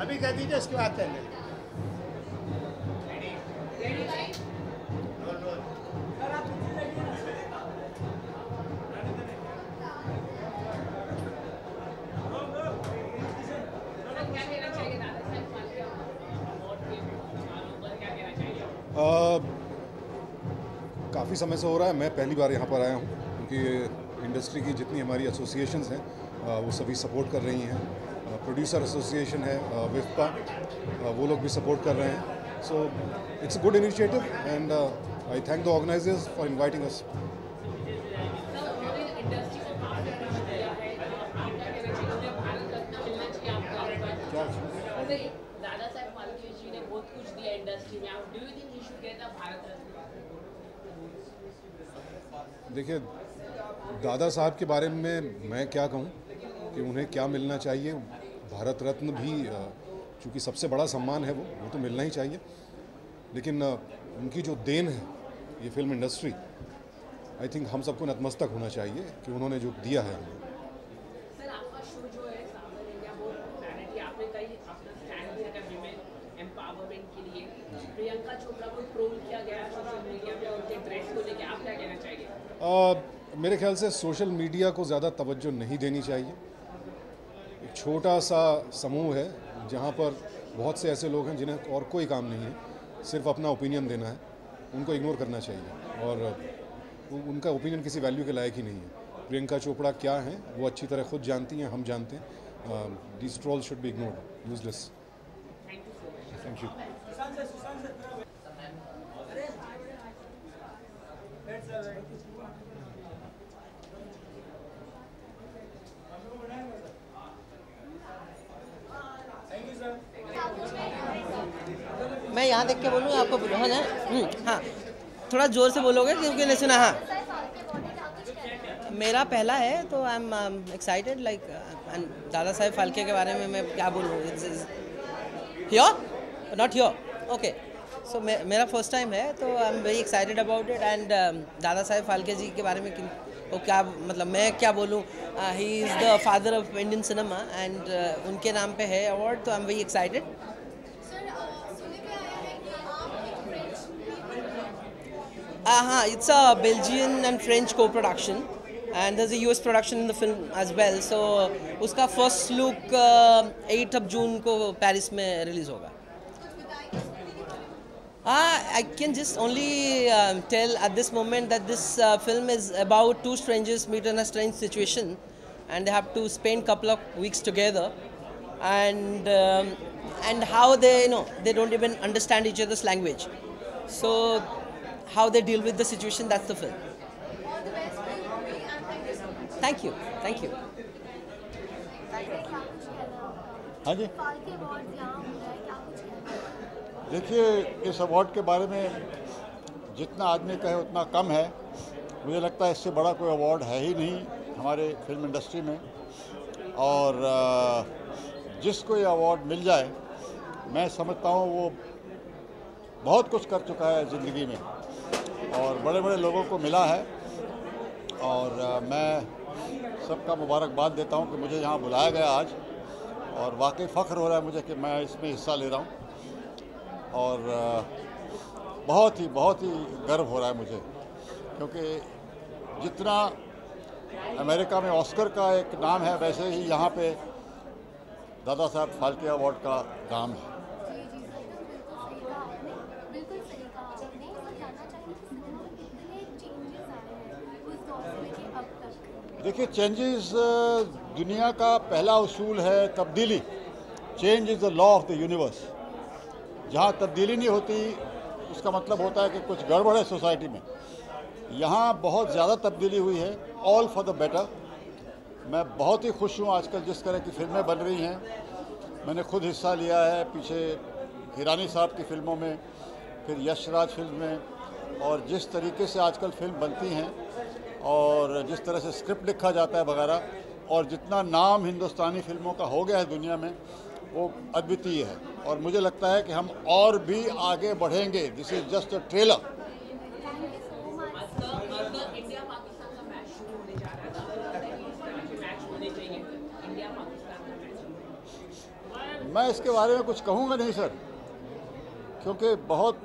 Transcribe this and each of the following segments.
अभी कह दीजिए, इसके बाद कहेंगे। काफ़ी समय से हो रहा है। मैं पहली बार यहाँ पर आया हूँ क्योंकि इंडस्ट्री की जितनी हमारी एसोसिएशंस हैं वो सभी सपोर्ट कर रही हैं। प्रोड्यूसर एसोसिएशन है विफ्पा, वो लोग भी सपोर्ट कर रहे हैं। So it's a good initiative and I thank the organisers for inviting us. Dada Saheb Phalke जी ने बहुत कुछ दिया इंडस्ट्री में, do you think he should get a Bharat Ratna? देखिए, दादा साहब के बारे में मैं क्या कहूँ कि उन्हें क्या मिलना चाहिए। भारत रत्न भी चूँकि सबसे बड़ा सम्मान है वो तो मिलना ही चाहिए, लेकिन उनकी जो देन है ये फिल्म इंडस्ट्री, आई थिंक हम सबको नतमस्तक होना चाहिए कि उन्होंने जो दिया है हमें। सर, आपका शो जो है सामर इंडिया, वो डायरेक्टली आपने कहीं अपना स्टैंड दिया था विमेन एम्पावरमेंट के लिए। प्रियंका चोपड़ा को ट्रोल किया गया सोशल मीडिया पे उनके ड्रेस को लेकर, आप क्या कहना चाहिए? मेरे ख्याल से सोशल मीडिया को ज़्यादा तवज्जो नहीं देनी चाहिए। एक छोटा सा समूह है जहाँ पर बहुत से ऐसे लोग हैं जिन्हें और कोई काम नहीं है, सिर्फ अपना ओपिनियन देना है। उनको इग्नोर करना चाहिए और उनका ओपिनियन किसी वैल्यू के लायक ही नहीं है। प्रियंका चोपड़ा क्या हैं वो अच्छी तरह खुद जानती हैं, हम जानते हैं। This troll should be ignored, useless. Thank you. मैं यहाँ देख के बोलूँगा आपको, है ना? हाँ, थोड़ा ज़ोर से बोलोगे क्योंकि नहीं सुना। हाँ, मेरा पहला है तो आई एम एक्साइटेड लाइक। दादा साहेब फाल्के के बारे में मैं क्या बोलूँ? Here not here, okay. So मेरा फर्स्ट टाइम है तो I am very excited about it. And Dada Saheb Phalke जी के बारे में तो क्या मतलब मैं क्या बोलूँ? He is the father of Indian cinema and उनके नाम पे है अवार्ड, तो आई एम वेरी एक्साइटेड। हाँ, it's a Belgian and French co-production and there's a US production in the film as well. So उसका first look 8 जून को Paris में release होगा। I can just only tell at this moment that this film is about two strangers meet in a strange situation and they have to spend couple of weeks together and how they they don't even understand each other's language. So how they deal with the situation, that's the film. All the best for your movie and thank you so much. Thank you, thank you. हाँ जी, Phalke award यहाँ हो रहा है, क्या कुछ कहना है? देखिए, इस अवार्ड के बारे में जितना आदमी कहे उतना कम है। मुझे लगता है इससे बड़ा कोई अवार्ड है ही नहीं हमारे फिल्म इंडस्ट्री में। और जिसको ये अवार्ड मिल जाए, मैं समझता हूँ वो बहुत कुछ कर चुका है ज़िंदगी में और बड़े बड़े लोगों को मिला है। और मैं सबका मुबारकबाद देता हूँ कि मुझे यहाँ बुलाया गया आज, और वाकई फ़ख्र हो रहा है मुझे कि मैं इसमें हिस्सा ले रहा हूँ। और बहुत ही गर्व हो रहा है मुझे, क्योंकि जितना अमेरिका में ऑस्कर का एक नाम है, वैसे ही यहाँ पे दादा साहब फाल्के अवार्ड का नाम है। बिल्कुल सही कहा आपने। तो जानना चाहिए कि सिनेमा में कितने चेंजेस आए हैं उस दौर से लेके अब तक? देखिए, चेंजेस दुनिया का पहला उसूल है तब्दीली। Change is the law of the universe. जहाँ तब्दीली नहीं होती उसका मतलब होता है कि कुछ गड़बड़ है सोसाइटी में। यहाँ बहुत ज़्यादा तब्दीली हुई है, ऑल फॉर द बेटर। मैं बहुत ही खुश हूँ आजकल जिस तरह की फिल्में बन रही हैं। मैंने खुद हिस्सा लिया है पीछे हिरानी साहब की फिल्मों में, फिर यशराज फिल्म में, और जिस तरीके से आजकल फिल्म बनती हैं और जिस तरह से स्क्रिप्ट लिखा जाता है वगैरह, और जितना नाम हिंदुस्तानी फिल्मों का हो गया है दुनिया में, वो अद्वितीय है। और मुझे लगता है कि हम और भी आगे बढ़ेंगे। This is just a trailer. India Pakistan का मैच शुरू होने जा रहा है। इसके बारे में कुछ कहूँगा नहीं सर, क्योंकि बहुत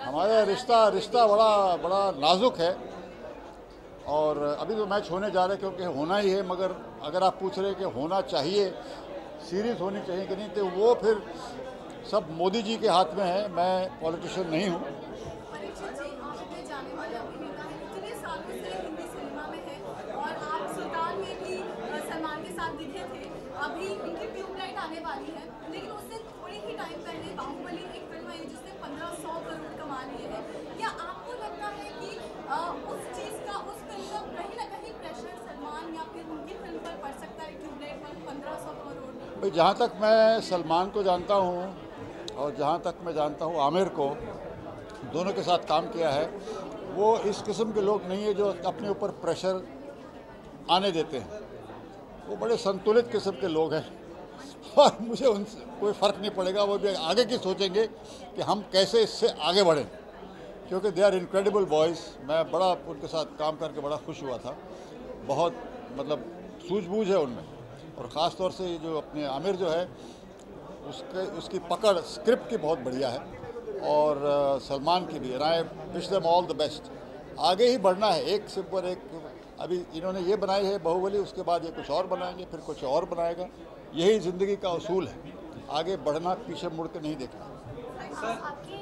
हमारा रिश्ता बड़ा नाजुक है और अभी तो मैच होने जा रहा है क्योंकि होना ही है। मगर अगर आप पूछ रहे हैं कि होना चाहिए, सीरीज होनी चाहिए कि नहीं, तो वो फिर सब मोदी जी के हाथ में है। मैं पॉलिटिशियन नहीं हूँ। परीक्षित जी, आप इतने जाने वाले अभिनेता हैं, इतने सालों से हिंदी सिनेमा में हैं और आप सुल्तान में भी सलमान के साथ दिखे थे। अभी इनकी ट्यूबलाइट आने वाली है, लेकिन उससे थोड़ी ही टाइम पहले बाहुबली एक फिल्म आई जिसने 1500 करोड़ कमा लिए हैं। क्या आपको लगता है कि उस चीज़ का, उस फिल्म का कहीं ना कहीं प्रेशर सलमान या फिर उनकी फिल्म पर पड़ सकता है, ट्यूबलाइट पर 1500 करोड़? भाई जहाँ तक मैं सलमान को जानता हूँ और जहाँ तक मैं जानता हूँ आमिर को, दोनों के साथ काम किया है, वो इस किस्म के लोग नहीं है जो अपने ऊपर प्रेशर आने देते हैं। वो बड़े संतुलित किस्म के लोग हैं और मुझे उनसे कोई फ़र्क नहीं पड़ेगा। वो भी आगे की सोचेंगे कि हम कैसे इससे आगे बढ़ें, क्योंकि दे आर इनक्रेडिबल बॉयज़। मैं बड़ा उनके साथ काम करके बड़ा खुश हुआ था। बहुत मतलब सूझबूझ है उनमें, और ख़ास तौर से ये जो अपने आमिर जो है उसकी पकड़ स्क्रिप्ट की बहुत बढ़िया है, और सलमान की भी। I wish them all the best. आगे ही बढ़ना है, एक से ऊपर एक। अभी इन्होंने ये बनाई है बाहुबली, उसके बाद ये कुछ और बनाएंगे, फिर कुछ और बनाएगा। यही ज़िंदगी का उसूल है, आगे बढ़ना, पीछे मुड़ के नहीं देखना। आपके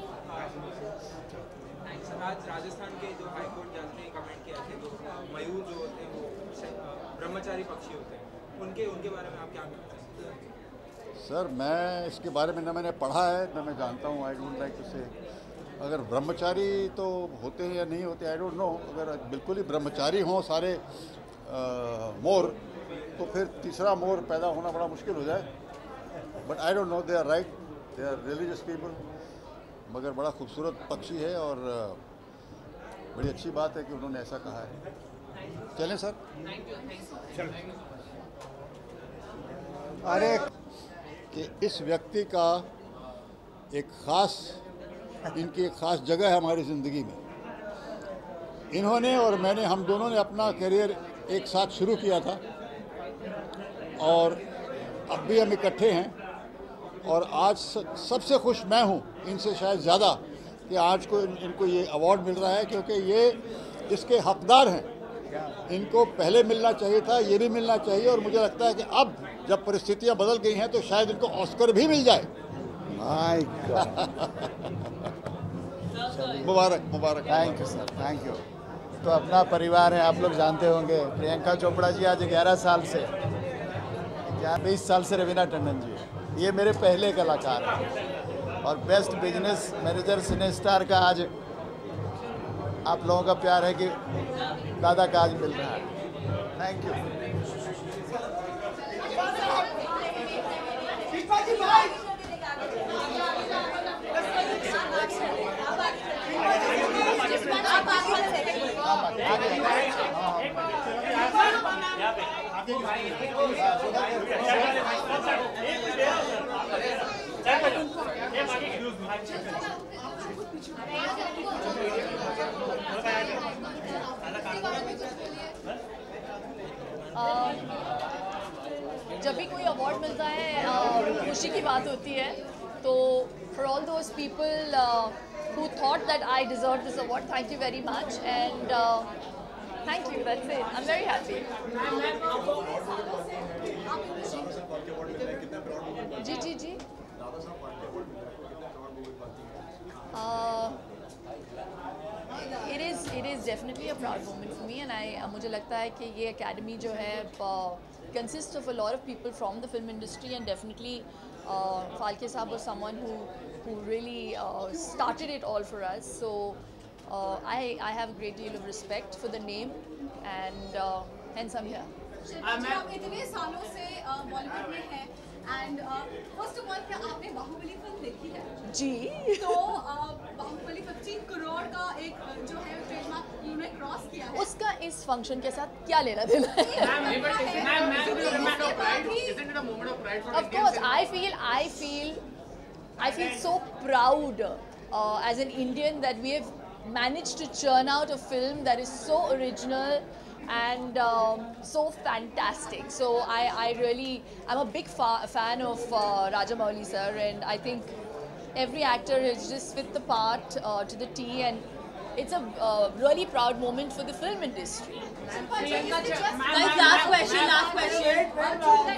आज राजस्थान के जो हाईकोर्ट जज ने कमेंट किया है जो मयूर जो होते हैं वो ब्रह्मचारी पक्षी होते हैं, उनके बारे में आप क्या कहते हैं? सर मैं इसके बारे में न मैंने पढ़ा है न मैं जानता हूँ। आई डोंट लाइक टू से। अगर ब्रह्मचारी तो होते हैं या नहीं होते, आई डोंट नो। अगर बिल्कुल ही ब्रह्मचारी हों सारे मोर, तो फिर तीसरा मोर पैदा होना बड़ा मुश्किल हो जाए। But I don't know, they are right, they are religious people. मगर बड़ा खूबसूरत पक्षी है और बड़ी अच्छी बात है कि उन्होंने ऐसा कहा है। चलें सर। अरे कि इस व्यक्ति का एक ख़ास, इनकी एक ख़ास जगह है हमारी ज़िंदगी में। इन्होंने और मैंने, हम दोनों ने अपना करियर एक साथ शुरू किया था और अब भी हम इकट्ठे हैं। और आज सबसे खुश मैं हूँ इनसे शायद ज़्यादा कि आज को इनको ये अवार्ड मिल रहा है, क्योंकि ये इसके हकदार हैं। इनको पहले मिलना चाहिए था, ये भी मिलना चाहिए। और मुझे लगता है कि अब जब परिस्थितियाँ बदल गई हैं तो शायद इनको ऑस्कर भी मिल जाए। मुबारक मुबारक। Thank you sir, thank you. तो अपना परिवार है, आप लोग जानते होंगे। प्रियंका चोपड़ा जी आज 11 साल से, 20 साल से रवीना टंडन जी, ये मेरे पहले कलाकार हैं। और बेस्ट बिजनेस मैनेजर सिने स्टार का आज आप लोगों का प्यार है कि दादा का आज मिल रहा है। Thank you. जब भी कोई अवार्ड मिलता है खुशी की बात होती है। तो for all those people who thought that I deserved this award, thank you very much, and thank you, that's it. I'm very happy. जी it is definitely a proud moment for me, and मुझे लगता है कि ये academy जो है consists of a lot of people from the film industry, and definitely Phalke Saab was someone who really started it all for us. So I have a great deal of respect for the name, and hence I'm here. आप इतने सालों से बॉलीवुड में हैं, and first of all क्या आपने Baahubali film देखी है? जी। तो बाहुबली 15 करोड़ का एक जो है ट्रेडमार्क उन्होंने क्रॉस किया है। उसका इस फंक्शन के साथ क्या लेना देना है? Of course, I feel so proud as an Indian that we have managed to churn out a film that is so original and so fantastic. So I'm a big fan of Rajamouli sir, and I think every actor has just fit the part to the T, and it's a really proud moment for the film industry. Last question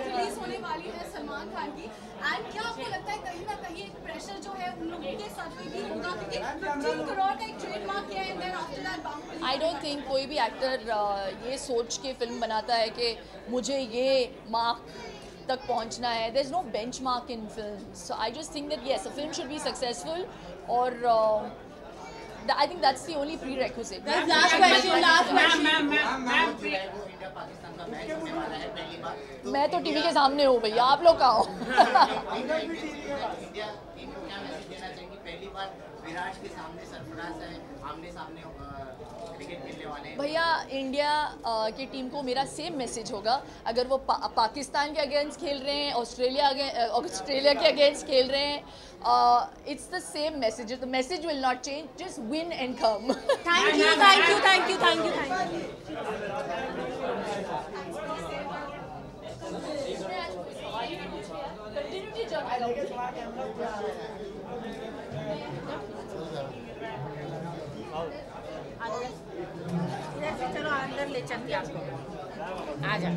release होने वाली है सलमान खान की, and क्या आपको लगता है कहीं ना कहीं एक प्रेशर जो है उन लोगों के साथ में भी होगा, क्योंकि 15 करोड़ का एक ट्रेडमार्क किया है, and then after that Baahubali. I don't think कोई भी एक्टर ये सोच के फिल्म बनाता है कि मुझे ये मार्क तक पहुंचना है. There's no benchmark in films. So I just think that yes, a film should be successful, or I think that's the only prerequisite. Last question. मैं तो टीवी के सामने हूँ भैया, आप लोग कहाँ हो? भैया इंडिया की टीम को मेरा सेम मैसेज होगा. अगर वो पाकिस्तान के अगेंस्ट खेल रहे हैं, ऑस्ट्रेलिया के अगेंस्ट खेल रहे हैं, it's the same message. The message will not change. Just win and come. Thank you. चलो अंदर ले चलते आपको. आ जा.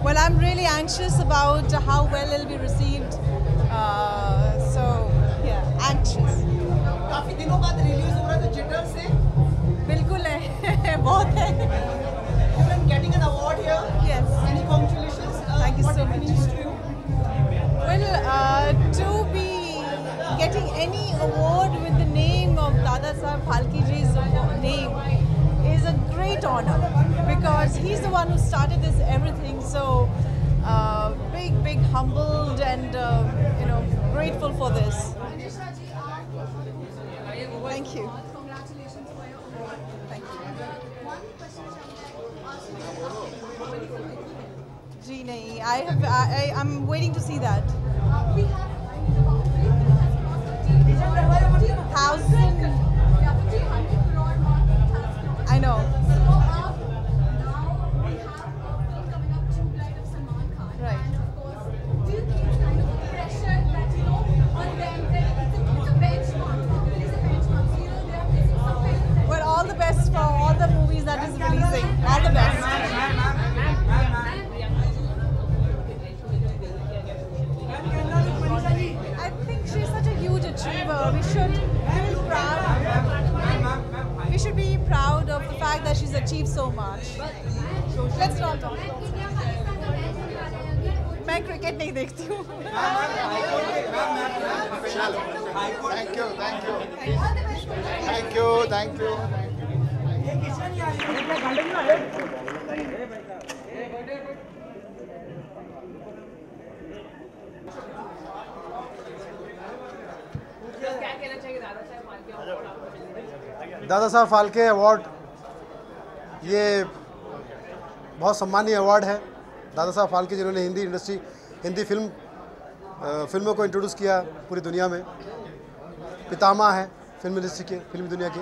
Well, I'm really anxious about how well it'll be received. So, yeah, anxious. काफी दिनों बाद रिलीज हो रहा है तो जिटर से बिल्कुल है, बहुत है. You've been getting an award here. Yes. Many congratulations. Thank you so What it much. means to you? Well, to be getting any award with the name of Dada Saheb Phalke ji's name is a great honor, because he's the one who started this everything. So big humbled and grateful for this. Thank you. Congratulations for your award. Thank you. One question जी नहीं, I'm waiting to see that. we have about 15,000 crore mark has crossed. I know. So now we have a film coming up, True Blood of Salman Khan. Right. And of course, do you think kind of a pressure that on them, that it's a benchmark? It is a benchmark. So they are facing some kind of pressure. Well, all the best for all the movies that is releasing. All the best. I think she's such a huge achiever. We should feel proud. We should be proud of the fact that she's achieved so much. Let's not talk. मैं cricket नहीं देखती हूँ. Thank you. क्या कहना चाहिए दादा Saheb Phalke award आपको मिलने में? दादा साहब फाल्के अवार्ड ये बहुत सम्मानीय अवार्ड है. दादा साहब फाल्के जिन्होंने हिंदी फिल्मों को इंट्रोड्यूस किया पूरी दुनिया में, पितामह है फिल्म इंडस्ट्री के, फिल्म दुनिया के.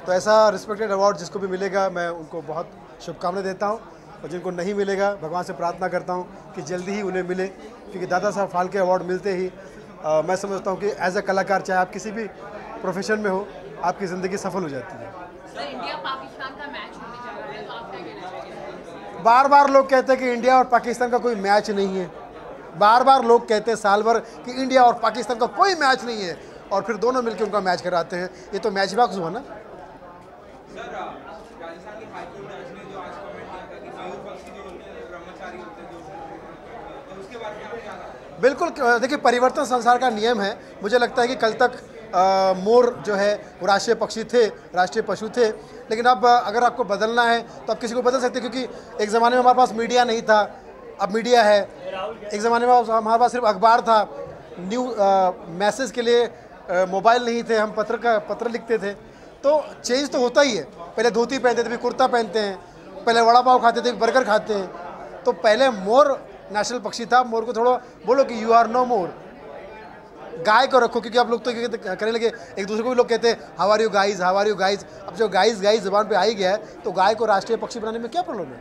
तो ऐसा रिस्पेक्टेड अवार्ड जिसको भी मिलेगा मैं उनको बहुत शुभकामनाएं देता हूं, और जिनको नहीं मिलेगा भगवान से प्रार्थना करता हूं कि जल्दी ही उन्हें मिले, क्योंकि दादा साहब फाल्के अवार्ड मिलते ही मैं समझता हूं कि एज ए कलाकार, चाहे आप किसी भी प्रोफेशन में हो, आपकी ज़िंदगी सफल हो जाती है. सर, इंडिया पाकिस्तान का मैच होने जा रहा है, तो आप क्या कहना चाहिए? बार बार लोग कहते हैं कि इंडिया और पाकिस्तान का कोई मैच नहीं है. बार बार लोग कहते हैं साल भर कि इंडिया और पाकिस्तान का कोई मैच नहीं है, और फिर दोनों मिलकर उनका मैच कराते हैं. ये तो मैच बॉक्स हुआ ना. सर, राजस्थान की हाईकोर्ट जज ने जो आज कमेंट किया था कि मयूर पक्षी जो होते हैं ब्रह्मचारी होते हैं, तो उसके बारे में आप क्या कहें? बिल्कुल. देखिए, परिवर्तन संसार का नियम है. मुझे लगता है कि कल तक मोर जो है वो राष्ट्रीय पक्षी थे, राष्ट्रीय पशु थे। लेकिन अब अगर आपको बदलना है तो आप किसी को बदल सकते हैं, क्योंकि एक ज़माने में हमारे पास मीडिया नहीं था, अब मीडिया है। एक ज़माने में हमारे पास सिर्फ अखबार था, मैसेज के लिए मोबाइल नहीं थे, हम पत्र लिखते थे। तो चेंज तो होता ही है। पहले धोती पहनते थे, फिर कुर्ता पहनते हैं, पहले वड़ा पाव खाते थे, बर्गर खाते हैं। तो पहले मोर नेशनल पक्षी था, मोर को थोड़ा बोलो कि यू आर नो मोर। गाय को रखो, क्योंकि आप लोग तो करने लगे, एक दूसरे को भी लोग कहते हैं how are you guys, how are you guys. अब जो गाइज ज़बान पे आ ही गया है, तो गाय को राष्ट्रीय पक्षी बनाने में क्या प्रॉब्लम है?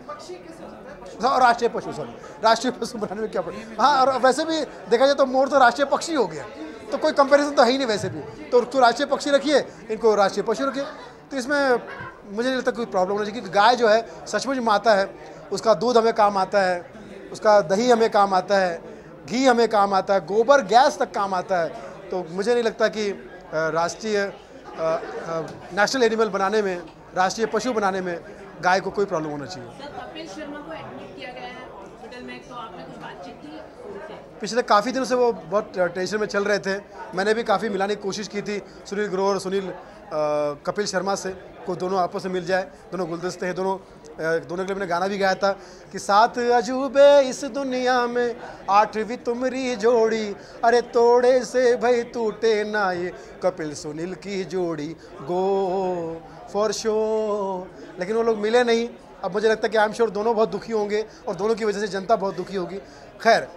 और राष्ट्रीय पशु बनाने में क्या प्रॉब्लम? हाँ, और वैसे भी देखा जाए तो मोर तो राष्ट्रीय पक्षी हो गया, तो कोई कंपैरिजन तो है ही नहीं वैसे भी। तो राष्ट्रीय पक्षी रखिए, इनको राष्ट्रीय पशु रखिए, तो इसमें मुझे नहीं लगता कोई प्रॉब्लम होना चाहिए। क्योंकि गाय जो है सचमुच माता है, उसका दूध हमें काम आता है, उसका दही हमें काम आता है, घी हमें काम आता है, गोबर गैस तक काम आता है। तो मुझे नहीं लगता कि राष्ट्रीय नेशनल एनिमल बनाने में, राष्ट्रीय पशु बनाने में गाय को कोई प्रॉब्लम होना चाहिए। कपिल शर्मा को एडमिट किया गया है हॉस्पिटल में, तो आपने कुछ बातचीत की उनसे? पिछले काफ़ी दिनों से वो बहुत टेंशन में चल रहे थे। मैंने भी काफ़ी मिलाने की कोशिश की थी सुनील ग्रोवर, सुनील कपिल शर्मा से, को दोनों आपस में मिल जाए। दोनों गुलदस्ते हैं, दोनों के लिए मैंने गाना भी गाया था कि 7 अजूबे इस दुनिया में 8वीं तुम्हारी जोड़ी, अरे तोड़े से भाई टूटे ना ये कपिल सुनील की जोड़ी, गो फॉर शो। लेकिन वो लोग मिले नहीं। अब मुझे लगता है कि आई एम श्योर दोनों बहुत दुखी होंगे और दोनों की वजह से जनता बहुत दुखी होगी। खैर,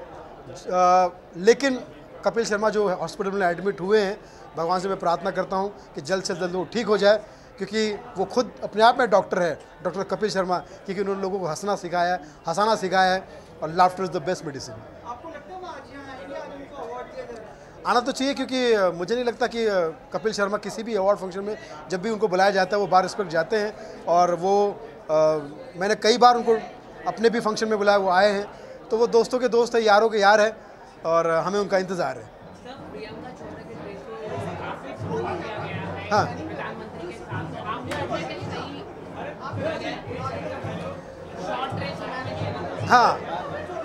लेकिन कपिल शर्मा जो हॉस्पिटल में एडमिट हुए हैं, भगवान से मैं प्रार्थना करता हूँ कि जल्द से जल्द वो ठीक हो जाए, क्योंकि वो खुद अपने आप में डॉक्टर है, डॉक्टर कपिल शर्मा, क्योंकि उन्होंने लोगों को हंसना सिखाया है, हंसाना सिखाया है, और laughter is the best medicine. आपको लगता है आज यहाँ आएंगे, आज उनको अवार्ड दिया जाएगा? आना तो चाहिए, क्योंकि मुझे नहीं लगता कि कपिल शर्मा किसी भी अवार्ड फंक्शन में जब भी उनको बुलाया जाता है वो बार रिस्पेक्ट जाते हैं। और वो मैंने कई बार उनको अपने भी फंक्शन में बुलाया, वो आए हैं। तो वो दोस्तों के दोस्त है, यारों के यार है, और हमें उनका इंतज़ार है। हाँ, हाँ,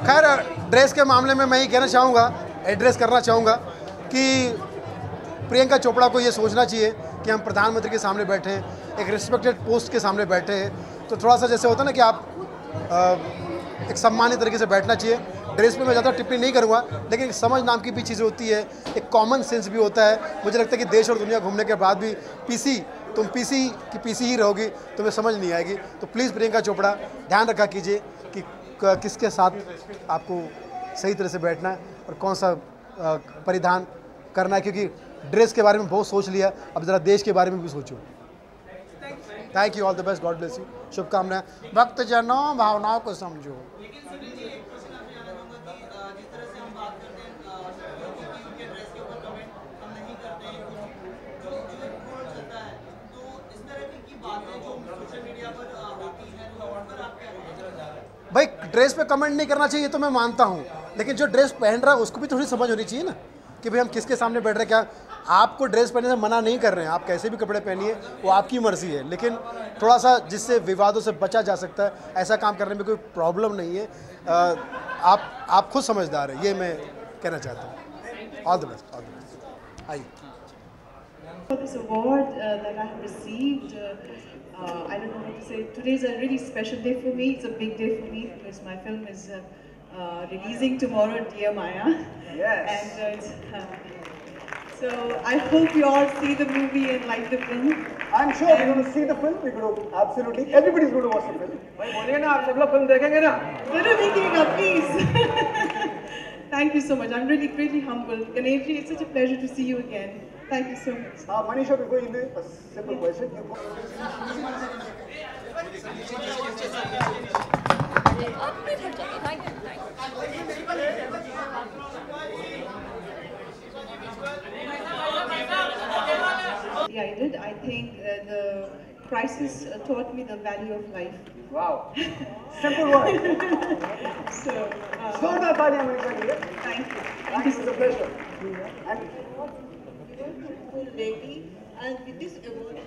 खैर ड्रेस के मामले में मैं ही कहना चाहूँगा, एड्रेस करना चाहूँगा कि प्रियंका चोपड़ा को ये सोचना चाहिए कि हम प्रधानमंत्री के सामने बैठे हैं, एक रिस्पेक्टेड पोस्ट के सामने बैठे हैं, तो थोड़ा सा जैसे होता है ना कि आप एक सम्मानित तरीके से बैठना चाहिए। ड्रेस पे मैं ज़्यादा टिप्पणी नहीं करूँगा, लेकिन एक समझ नाम की भी चीज़ होती है, एक कॉमन सेंस भी होता है। मुझे लगता है कि देश और दुनिया घूमने के बाद भी तुम पीसी ही रहोगी, तुम्हें समझ नहीं आएगी। तो प्लीज़ प्रियंका चोपड़ा, ध्यान रखा कीजिए कि किसके साथ आपको सही तरह से बैठना है और कौन सा परिधान करना है, क्योंकि ड्रेस के बारे में बहुत सोच लिया, अब ज़रा देश के बारे में भी सोचो। Thank you, all the best, God bless you, शुभकामनाएं। भक्तजनों, भावनाओं को समझो। भाई ड्रेस पे कमेंट नहीं करना चाहिए तो मैं मानता हूँ, लेकिन जो ड्रेस पहन रहा है उसको भी थोड़ी समझ होनी चाहिए ना कि भाई हम किसके सामने बैठ रहे हैं। क्या आपको ड्रेस पहनने से मना नहीं कर रहे हैं, आप कैसे भी कपड़े पहनिए, वो आपकी मर्जी है, लेकिन थोड़ा सा जिससे विवादों से बचा जा सकता है, ऐसा काम करने में कोई प्रॉब्लम नहीं है। आप खुद समझदार हैं, ये मैं कहना चाहता हूँ। All the best, all the best. आइए। For this award that I have received, I don't know what to say. Today is a really special day for me. It's a big day for me because my film is releasing tomorrow, Dear Maya. Yes. And so I hope you all see the movie and like the film. I'm sure we're going to see the film. We're going to absolutely. Everybody's going to watch the film. भाई बोलिए ना, आप सब लोग film देखेंगे ना? We're making it up, please. Thank you so much. I'm really, really humbled. Ganeshji, it's such a pleasure to see you again. Thank you so much. Manisha, before you leave, a simple question. Yeah, I did. I think the crisis taught me the value of life. Wow. Simple word. So, thank you. Thank you. It's a pleasure. And lady, and with this award,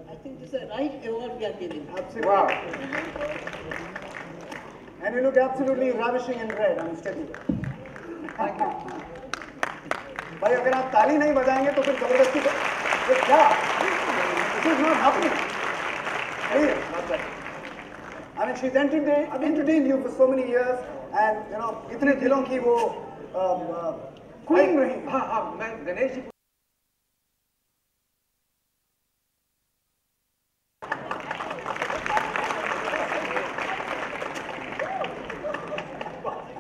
I think this is the right award we are giving. Absolutely. Wow. And you look absolutely ravishing in red. I'm steady. Thank you. भाई अगर आप ताली नहीं बजाएंगे तो फिर जबरदस्ती ये क्या? This is not happening. I mean, she's entertained you for so many years, and you know, इतने दिलों की वो क्वीन रही. हाँ, मैं गणेश जी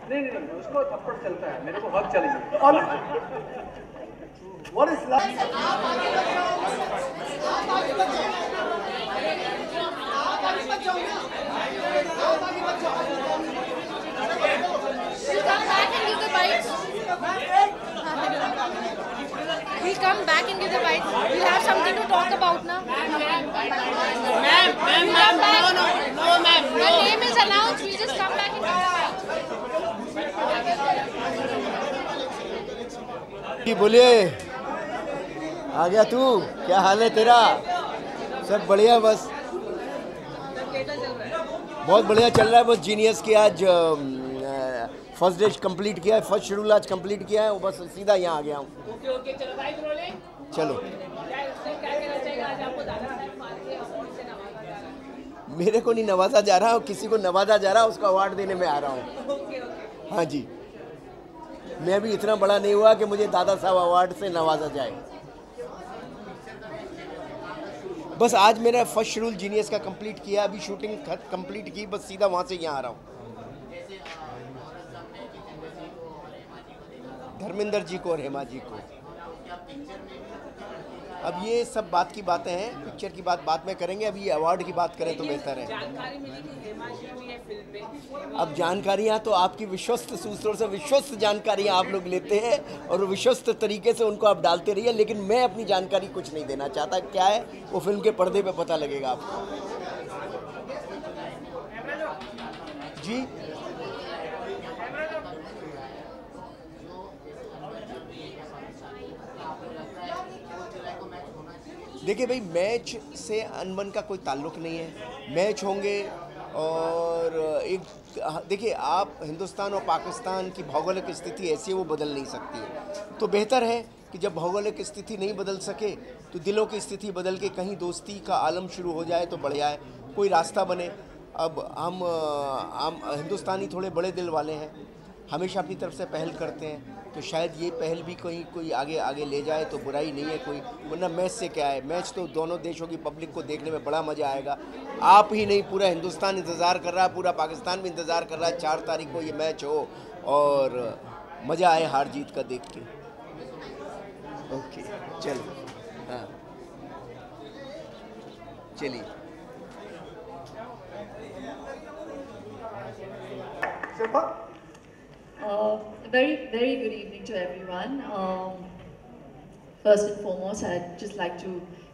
नहीं, उसको थप्पड़ चलता है, मेरे को हक चलेगी. What is love? We'll come back and give the bites. We'll have something to talk about now. Ma'am, no, ma'am. The name is announced. We'll just come back and give the bites. बोलिए, आ गया तू? क्या हाल है तेरा? सब बढ़िया, बस बहुत बढ़िया चल रहा है. बस जीनियस की आज फर्स्ट डे कंप्लीट किया है, फर्स्ट शेड्यूल आज कंप्लीट किया है, वो बस सीधा यहाँ आ गया हूँ. चलो. मेरे को नहीं नवाजा जा रहा, किसी को नवाजा जा रहा, उसका अवार्ड देने में आ रहा हूँ. हाँ जी, मैं भी इतना बड़ा नहीं हुआ कि मुझे दादा साहब अवार्ड से नवाजा जाए. बस आज मेरा फर्स्ट शेड्यूल जीनियस का कंप्लीट किया, अभी शूटिंग कंप्लीट की, बस सीधा वहाँ से यहाँ आ रहा हूँ. धर्मेंद्र जी को और हेमा जी को. अब ये सब बात की बातें हैं, पिक्चर की बात बाद में करेंगे, अभी अवार्ड की बात करें तो बेहतर है. अब जानकारियाँ तो आपकी विश्वस्त सूत्रों से विश्वस्त जानकारियाँ आप लोग लेते हैं और विश्वस्त तरीके से उनको आप डालते रहिए, लेकिन मैं अपनी जानकारी कुछ नहीं देना चाहता. क्या है वो फिल्म के पर्दे पे पता लगेगा आपको. जी देखिए भाई, मैच से अनबन का कोई ताल्लुक़ नहीं है. मैच होंगे और एक देखिए, आप हिंदुस्तान और पाकिस्तान की भौगोलिक स्थिति ऐसी है वो बदल नहीं सकती है. तो बेहतर है कि जब भौगोलिक स्थिति नहीं बदल सके तो दिलों की स्थिति बदल के कहीं दोस्ती का आलम शुरू हो जाए तो बढ़िया है, कोई रास्ता बने. अब हम हिंदुस्तानी थोड़े बड़े दिल वाले हैं, हमेशा अपनी तरफ से पहल करते हैं, तो शायद ये पहल भी कोई आगे ले जाए तो बुराई नहीं है कोई. वरना मैच से क्या है, मैच तो दोनों देशों की पब्लिक को देखने में बड़ा मज़ा आएगा. आप ही नहीं, पूरा हिंदुस्तान इंतज़ार कर रहा है, पूरा पाकिस्तान भी इंतज़ार कर रहा है 4 तारीख को ये मैच हो और मज़ा आए हार जीत का देख के. ओके चलो. हाँ चलिए. Very good evening to everyone. First and foremost, I'd just like to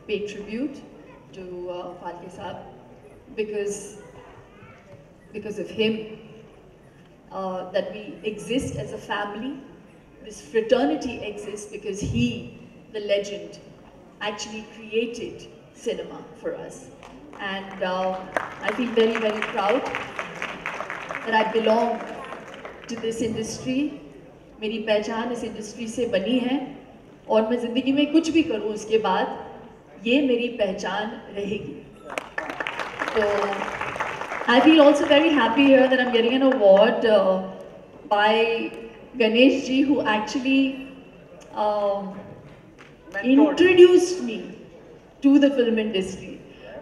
pay tribute to Phalke Saab because of him that we exist as a family. This fraternity exists because he, the legend, actually created cinema for us. And I feel very proud that I belong to this industry. मेरी पहचान इस industry से बनी है और मैं ज़िंदगी में कुछ भी करूँ उसके बाद ये मेरी पहचान रहेगी. तो I feel also very happy here that I'm getting an award by Ganesh ji, who actually introduced me to the film industry.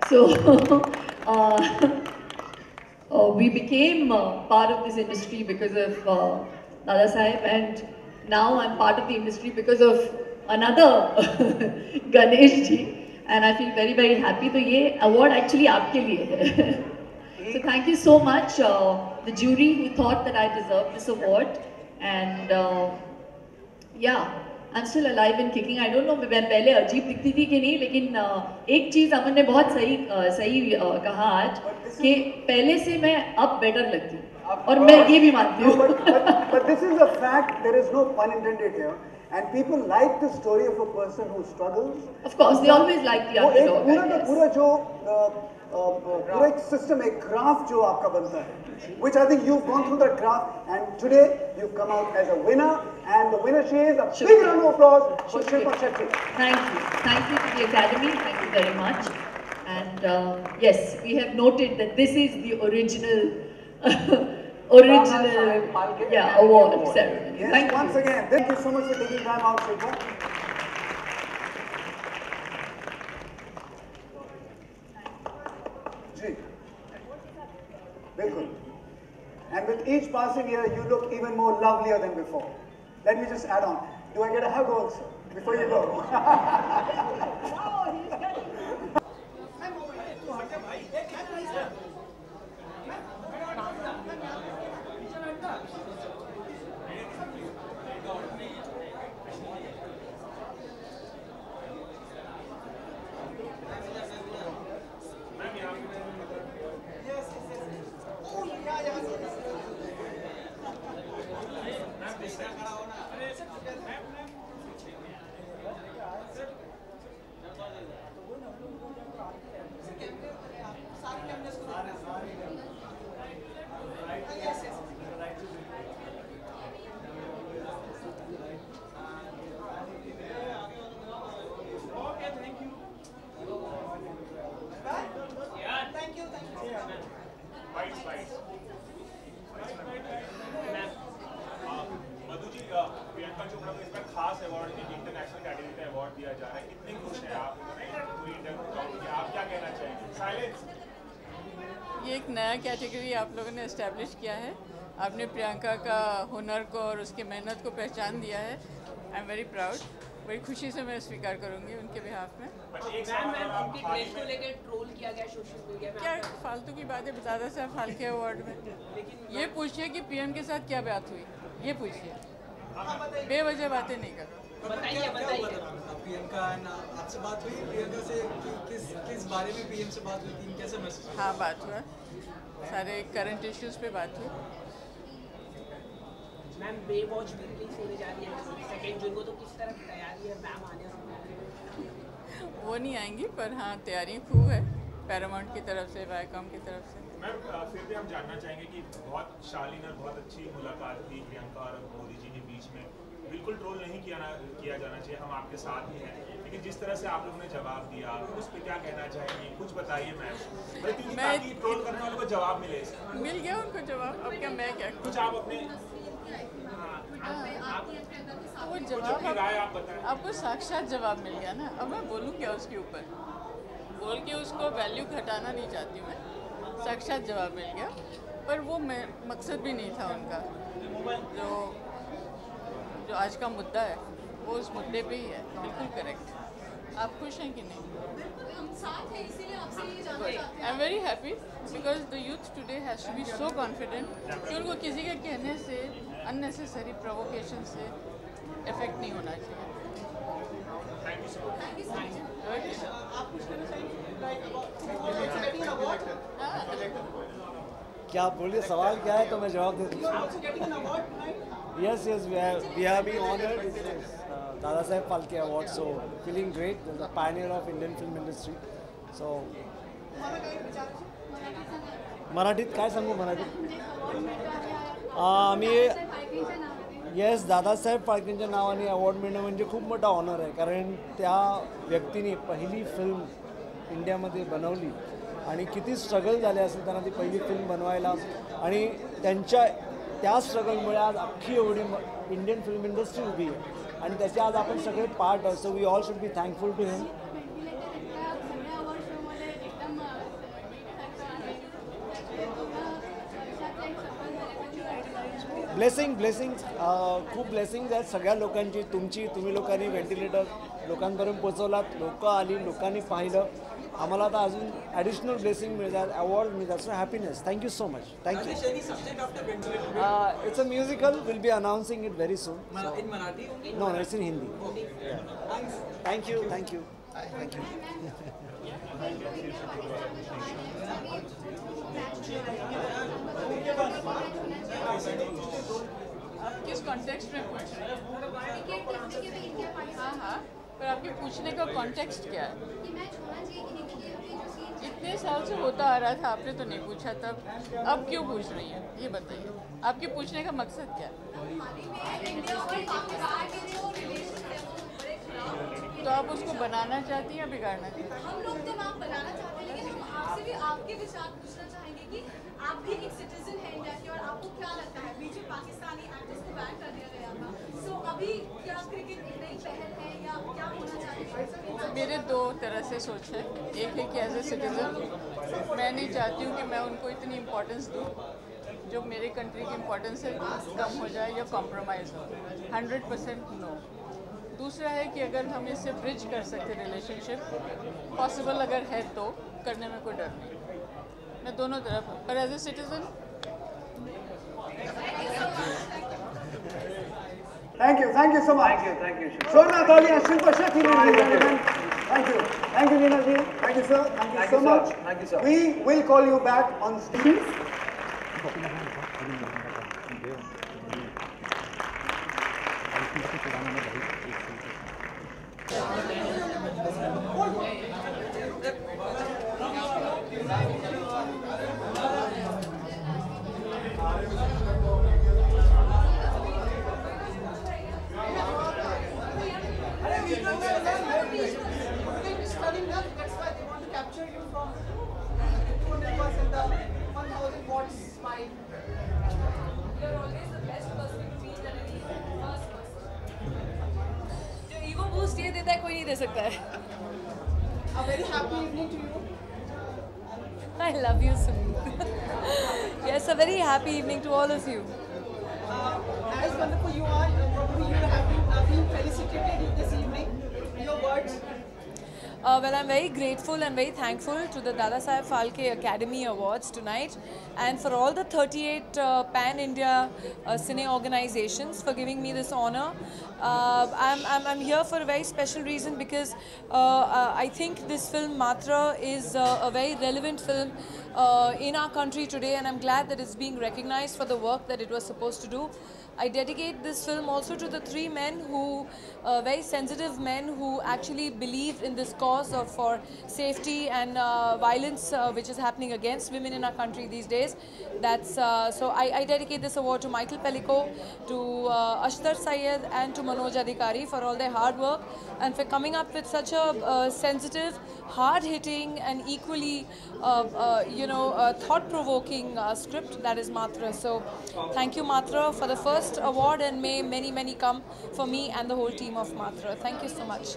So we became part of this industry because of Dada Saheb, and now I'm part of the industry because of another Ganesh ji, and I feel very happy. तो ये award actually आपके लिए है. So thank you so much, the jury who thought that I deserved this award, and yeah, I'm still alive and kicking. I don't know मैं पहले अजीब दिखती थी कि नहीं, लेकिन एक चीज़ अमन ने बहुत सही कहा आज कि पहले से मैं अब बेटर लगती हूँ और मैं ये भी मानती हूँ. But this is a fact. There is no pun intended here. And people like the story of a person who struggles. Of course, they always like the underdog. पूरा जो पूरा एक सिस्टम, एक ग्राफ जो आपका बनता है, which I think you've gone through that graph and today you've come out as a winner and the winner she is. A big round of applause for Shilpa Shetty. Thank you to the Academy, thank you very much. And yes, we have noted that this is the original award ceremony. Yes, Thank once you. again, thank you so much for taking time out, Shilpa. जी, बिल्कुल. And with each passing year, you look even more lovelier than before. Let me just add on. Do I get a hug also before you go? Madhu ji, Priyanka Chopra को इस बार खास award international category का award दिया जा रहा है, कितने खुश हैं आप पूरी इंटरव्यू? आप क्या कहना चाहेंगे? साइलेंस। ये एक नया कैटेगरी आप लोगों ने एस्टेब्लिश किया है। आपने प्रियंका का हुनर को और उसकी मेहनत को पहचान दिया है। आई एम वेरी प्राउड, बड़ी खुशी से मैं स्वीकार करूंगी उनके बिहाफ में। उनकी ड्रेस को लेकर ट्रोल किया गया सोशल मीडिया में। क्या फालतू की बात है दादा साहब फाल्के अवार्ड में? ये पूछिए कि पीएम के साथ क्या बात हुई, ये पूछिए, बेवजह बातें नहीं करो। बताइए प्रियंका आपसे बात हुई? प्रियंका से किस बारे में पीएम से बात हुई थी, कैसे मैसेज? हाँ, बात हुआ, सारे करंट इश्यूज पे बात हुई। मैम बेवॉच भी रिलीज होने जा रही है 2 जून को, तो किस तरह की तैयारी है मैम आने से? वो नहीं आएंगी, पर हाँ तैयारी खूब है पैरामाउंट की तरफ से, वायकॉम की तरफ से। मैम फिर भी हम जानना चाहेंगे कि बहुत शालीन और बहुत अच्छी मुलाकात थी प्रियंका और मोदी जी के बीच में। बिल्कुल ट्रोल नहीं किया जाना चाहिए, हम आपके साथ ही हैं, लेकिन जिस तरह से आप लोगों ने जवाब दिया उस पर क्या कहना चाहेंगे? कुछ बताइए मैम, ताकि ट्रोल करने वालों को जवाब मिले। मिल गया उनको जवाब, अब क्या मैं क्या कुछ आप अपने वो जवाब आपको साक्षात जवाब मिल गया ना। अब मैं बोलूँ क्या उसके ऊपर? बोल के उसको वैल्यू घटाना नहीं चाहती मैं, साक्षात जवाब मिल गया। पर वो मकसद भी नहीं था उनका। जो आज का मुद्दा है वो उस मुद्दे पे ही है, बिल्कुल करेक्ट। आप खुश हैं कि नहीं? I am very happy because the youth today has to be so confident कि उनको किसी के कहने से, अननेसेसरी प्रोवोकेशन से इफेक्ट नहीं होना चाहिए। क्या आप बोलिए, सवाल क्या है तो मैं जवाब दे दूँ। Yes, we have been honored with this Dada Saheb Phalke Award, so feeling great. There's a pioneer of Indian film industry. So मराठीत काय सांगू? मराठीत आम्ही येस दादासाहेब फाळकेंच्या नावाने अवॉर्ड मिळणं म्हणजे खूप मोठा ऑनर आहे, कारण त्या व्यक्तीने पहिली फिल्म इंडियामध्ये बनवली आणि किती स्ट्रगल झाले असेल त्यांना ती पहिली फिल्म बनवायला, आणि त्या स्ट्रगलमुळे आज अख्खी एवढी इंडियन फिल्म इंडस्ट्री उभी आहे आणि त्याचे आज आपण सगळे पार्ट आहे. So we all should be thankful to him. Blessings खूप ब्लेसिंग्स आहेत सगळ्या लोकांची, तुम्ही लोकांनी व्हेंटिलेटर लोकांपर्यंत पोहोचवलात, लोक आली, लोकांनी पाहिलं, आम्हाला आता अजून ॲडिशनल ब्लेसिंग मिळतात, अवॉर्ड मिळतात. So happiness. Thank you so much. Thank you. It's a musical, will be announcing it very soon. No, it's in Hindi. Thank you. किस कॉन्टेक्स्ट में पूछ रहे हैं? हाँ, पर आपके पूछने का कॉन्टेक्स्ट क्या है? इतने साल से होता आ रहा था, आपने तो नहीं पूछा तब, अब क्यों पूछ रही हैं? ये बताइए, आपके पूछने का मकसद क्या है? तो आप उसको बनाना चाहती हैं या बिगाड़ना चाहती हैं? हम लोग तो ना बनाना चाहते हैं, लेकिन हम आपसे भी आपके विचार पूछना चाहेंगे कि आप भी एक सिटीजन हैं इंडिया के, और आपको क्या लगता है बीच में पाकिस्तानी एक्टर्स को बैन कर दिया गया था, सो अभी क्या क्रिकेट एक नई पहल है या क्या होना चाहिए? मेरे दो तरह से सोच है। एक है कि एज ए सिटीज़न मैं नहीं चाहती हूँ कि मैं उनको इतनी इम्पोर्टेंस दूँ जो मेरे कंट्री की इम्पोर्टेंस है कम हो जाए या कॉम्प्रोमाइज़ हो, 100% नो। दूसरा है कि अगर हम इससे ब्रिज कर सकते रिलेशनशिप, पॉसिबल अगर है तो करने में कोई डर नहीं। मैं दोनों तरफ, पर as a citizen Thank you so much. Thank you. Shorna Tali and Shilpa Shetty, ladies and gentlemen. Thank you, Neena ji. Thank you, sir. Thank you so much. Thank you, sir. We will call you back on stage. ये देता है कोई नहीं दे सकता है। A very happy evening to you. I love you so. Yes, a very happy evening to all of you. As wonderful you are, probably you have been felicitated this evening. Your words. Well, I'm very grateful and very thankful to the Dadasaheb Phalke Academy Awards tonight, and for all the 38 pan-India cine organizations for giving me this honor. I'm here for a very special reason because I think this film Matra is a very relevant film in our country today, and I'm glad that it's being recognized for the work that it was supposed to do. I dedicate this film also to the three men who, very sensitive men who actually believed in this cause for safety and violence which is happening against women in our country these days. That's so I dedicate this award to Michael Pellico, to Ashtar Syed and to Manoj Adhikari for all their hard work and for coming up with such a sensitive, hard-hitting and equally thought-provoking script that is Matra. So thank you Matra for the first award, and may many, many come for me and the whole team of Matra. Thank you so much.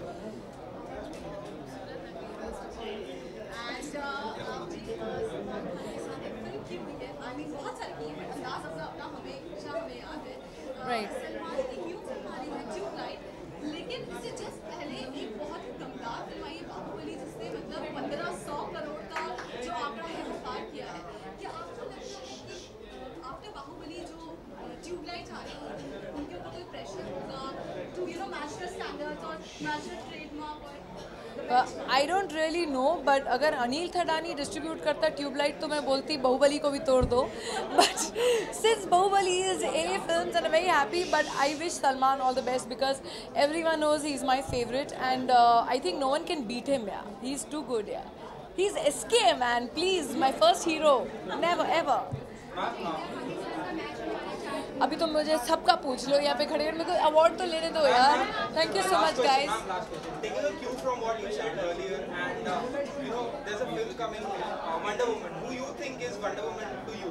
Right. लेकिन इससे just पहले एक बहुत ही दमदार film आई बाहुबली, जिसने मतलब 1500 करोड़ का जो आंकड़ा है वो पार किया है। क्या आपको लगता है कि आफ्टर बाहुबली जो ट्यूबलाइट आ रही है उनके ऊपर कोई प्रेशर होगा टू मैच द स्टैंडर्ड्स और match the trademark? I don't really know, but अगर अनिल थडानी डिस्ट्रीब्यूट करता ट्यूबलाइट तो मैं बोलती बाहुबली को भी तोड़ दो, but since Bahubali is A films and I'm very happy, but I wish Salman all the best because everyone knows he's my favorite, and I think no one can beat him. Yeah, he's too good. Yeah, he's SK man. Please, my first hero. Never ever. अभी तो मुझे सबका पूछ लो, यहाँ पे खड़े हैं, मेरे को अवार्ड तो लेने दो यार। Thank you so much, guys. Taking a cue from what you said earlier, and there's a film coming, Wonder Woman. Who you think is Wonder Woman to you?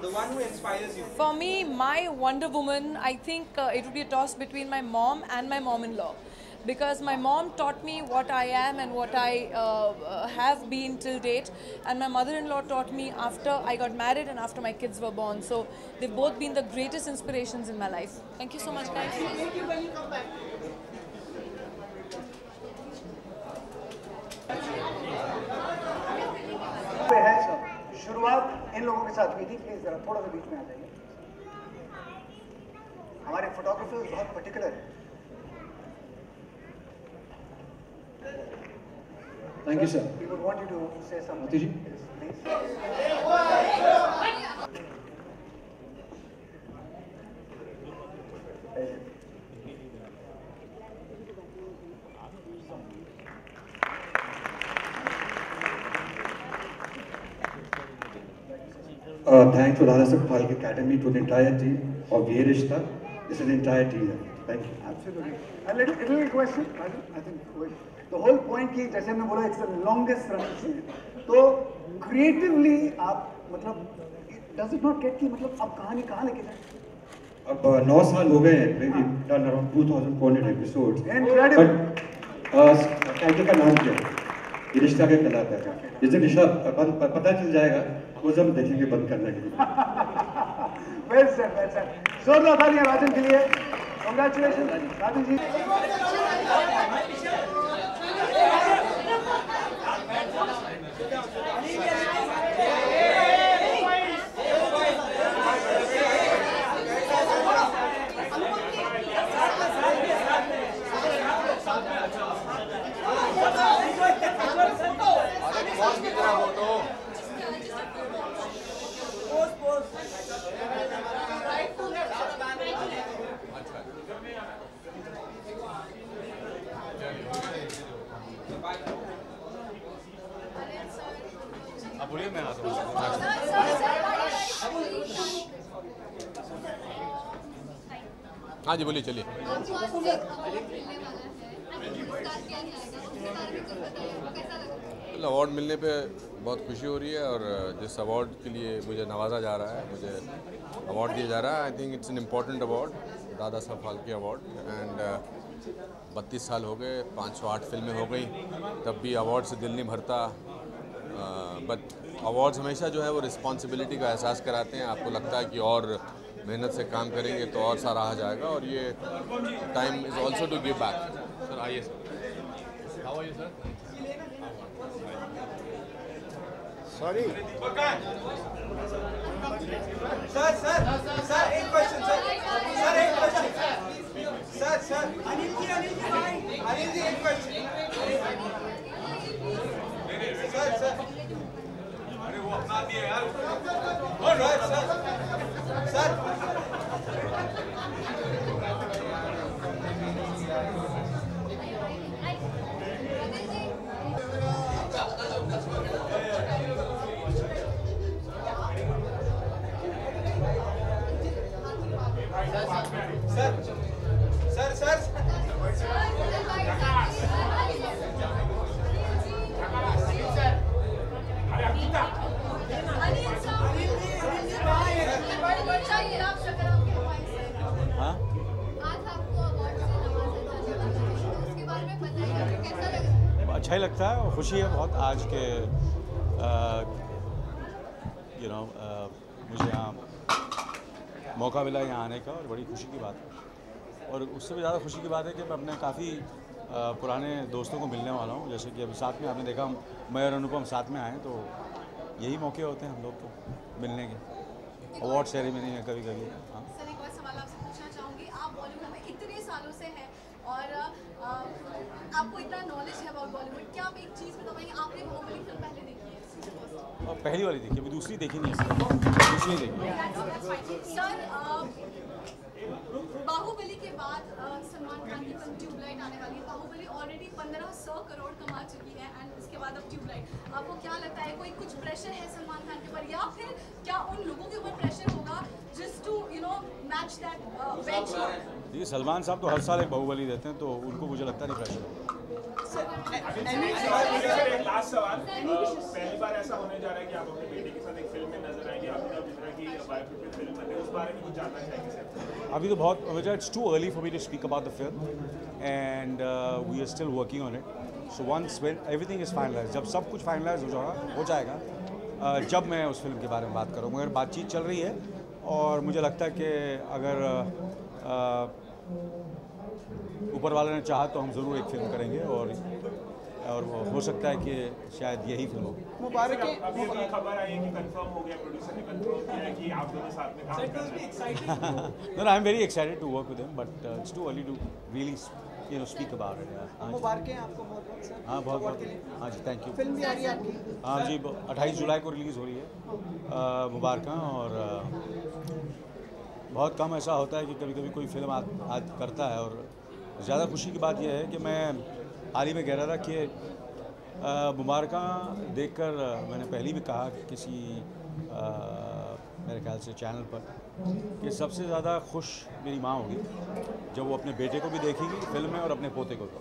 The one who inspires you? For me, my Wonder Woman, I think it would be a toss between my mom and my mom-in-law. Because my mom taught me what I am and what I have been till date, and my mother-in-law taught me after I got married and after my kids were born. So they've both been the greatest inspirations in my life. Thank you so much, guys. Thank you when you come back. शुरुआत इन लोगों के साथ हुई थी। Please जरा थोड़ा सा बीच में आ जाइए। हमारे फोटोग्राफर्स बहुत पर्टिकुलर है। Thank you, sir. We would want you to say something. Moti ji. Please. Thanks to Dada Saheb Phalke Academy, to the entire team of Ye Rishta. This is the entire team. Thank you. Absolutely. A little question. I think the whole point की जैसे हमने बोला it's the longest running series. तो creatively आप मतलब does it not get कि मतलब अब कहानी कहाँ लेके जाए? अब 9 साल हो गए हैं. We've done around 2,400 episodes. Incredible. But title का नाम क्या है? ये रिश्ता क्या कहलाता है? जिस दिन रिश्ता पता चल जाएगा उस हम देखेंगे बंद करने के लिए. Well said, well said. जोरदार तालियां राजन के लिए. Congratulations, राजन जी. बोलिए मैं आता हूँ. हाँ जी बोलिए चलिए. अवार्ड मिलने पे बहुत खुशी हो रही है और जिस अवार्ड के लिए मुझे नवाजा जा रहा है, मुझे अवार्ड दिया जा रहा है. I think it's an important award, दादा साहब फाल्के अवार्ड. एंड 32 साल हो गए, 508 फिल्में हो गई, तब भी अवार्ड से दिल नहीं भरता. बट अवार्ड्स हमेशा जो है वो रिस्पॉन्सिबिलिटी का एहसास कराते हैं. आपको लगता है कि और मेहनत से काम करेंगे तो और सारा आ जाएगा, और ये time is also to give back. Sir आइए sir. How are you sir? Sorry sir एक क्वेश्चन सर एक क्वेश्चन सर अनिल जी एक क्वेश्चन सर अरे वो अपना दिए यार. सर अच्छा ही लगता है और खुशी है बहुत आज के मुझे यहाँ मौका मिला यहाँ आने का, और बड़ी खुशी की बात है. और उससे भी ज़्यादा खुशी की बात है कि मैं अपने काफ़ी पुराने दोस्तों को मिलने वाला हूँ. जैसे कि अभी साथ में आपने देखा मैं और अनुपम साथ में आए, तो यही मौके होते हैं हम लोग को मिलने के. अवार्ड सेरेमनी है कभी कभी. हाँ सर एक और सवाल आपसे पूछना चाहूँगी. आप बॉलीवुड में इतने सालों से हैं और आपको इतना नॉलेज है अबाउट बॉलीवुड, क्या आप एक चीज़ बताइए, आपने बाहुबली फिल्म पहले देखी है? पहली वाली देखी, अभी दूसरी देखी नहीं है. दूसरी देखी. सर बाहुबली के बाद सलमान खान की फिल्म ट्यूबलाइट आने वाली है. बाहुबली ऑलरेडी 1500 करोड़ कमा चुकी है एंड उसके बाद अब ट्यूबलाइट. आपको क्या लगता है कोई कुछ प्रेशर है सलमान खान के ऊपर, या फिर क्या उन लोगों के ऊपर प्रेशर होगा just to match that benchmark? देखिए सलमान साहब तो हर साल एक बाहुबली देते हैं, तो उनको मुझे लगता नहीं प्रेशर. लास्ट सवाल, पहली बार ऐसा होने जा रहा है कि आप अपने बेटे के साथ एक फिल्म में नजर आएंगे. आपने जिस तरह की बायोपिक फिल्म है उस बारे में कुछ जानना चाहेंगे सर? अभी तो बहुत it's too early for me to speak about the film and we are still working on it. So once when everything is finalize, जब सब कुछ फाइनलाइज हो जाएगा जब मैं उस फिल्म के बारे में बात करूँ. मगर बातचीत चल रही है और मुझे लगता है कि अगर ऊपर वाले ने चाहा तो हम ज़रूर एक फिल्म करेंगे, और हो सकता है कि शायद यही फिल्म होगी. मुबारक अभी खबर आई है कि कंफर्म हो गया, प्रोड्यूसर ने कंफर्म किया है कि आप दोनों साथ में काम कर रहे हैं. No, I'm very excited to work with him, but it's too early to really speak about it. मुबारक है आपको बहुत सर. हाँ बहुत. हाँ जी थैंक यू. फिल्म भी आ रही है आपकी? हाँ जी 28 जुलाई को रिलीज़ हो रही है मुबारक. और बहुत कम ऐसा होता है कि कभी कभी कोई फिल्म आज करता है, और ज़्यादा खुशी की बात यह है कि मैं हाल ही में कह रहा था कि मुबारक देखकर मैंने पहले भी कहा कि किसी मेरे ख्याल से चैनल पर कि सबसे ज़्यादा खुश मेरी माँ होगी जब वो अपने बेटे को भी देखेगी फिल्म में और अपने पोते को भी।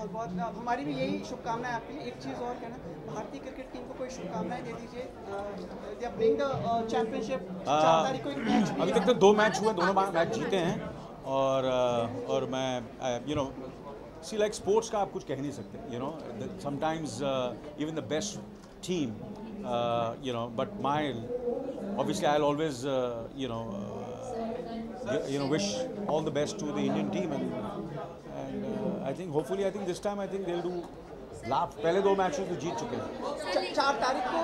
और बहुत हमारी भी यही शुभकामनाएं आपके लिए। एक चीज़ और कहना, भारतीय क्रिकेट टीम को कोई शुभकामनाएं दे दीजिए। They are playing the championship 4 तारीख को एक मैच अभी तक तो 2 मैच हुए, दोनों मैच जीते हैं और मैं you know see like sports का आप कुछ कह नहीं सकते, you know sometimes even the best team you know, but obviously I'll always you know wish all the best to the Indian team and I think hopefully this time I think they'll do पहले 2 मैचों तो जीत चुके हैं। 4 तारीख को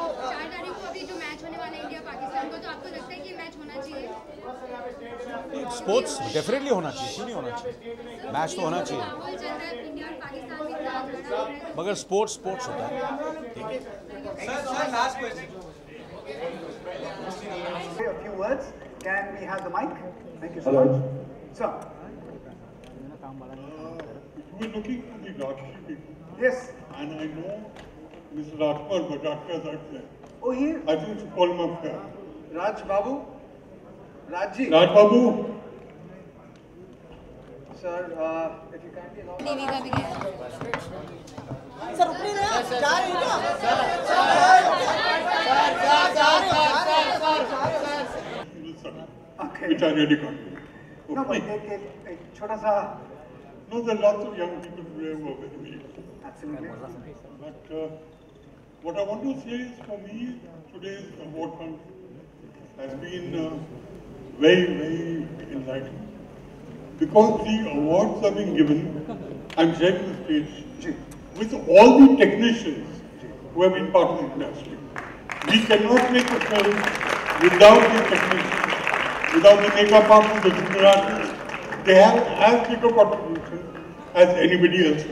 अभी जो match होने वाला है इंडिया पाकिस्तान को, तो आपको लगता है कि मैच होना चाहिए? स्पोर्ट्स डेफिनेटली होना चाहिए, क्यों नहीं होना चाहिए, मैच तो होना चाहिए, मगर स्पोर्ट्स होता है। A few words. Can we have the mic? Thank you so Hello. much. Sir. We're looking for the Rajshi people. Yes. And I know Mr. Rajpal Bhattacharya is out there. Oh, here. I think to call him up here. Raj Babu. Rajji. Raj Babu. Sir, if you kindly allow. निविदा भी गया। Sir रुक नहीं रहे, जा रहे हैं Okay. Which I really can't do. No, but एक छोटा सा. No, there are lots of young people today who are very weak. Absolutely. But what I want to say is, for me, today's award hunt has been very, very enlightening. Because the awards are being given, I'm sharing the stage with all the technicians who have been part of the industry. We cannot make a film without the technicians, without the makeup artists, the junior artists. They have as big a contribution as anybody else.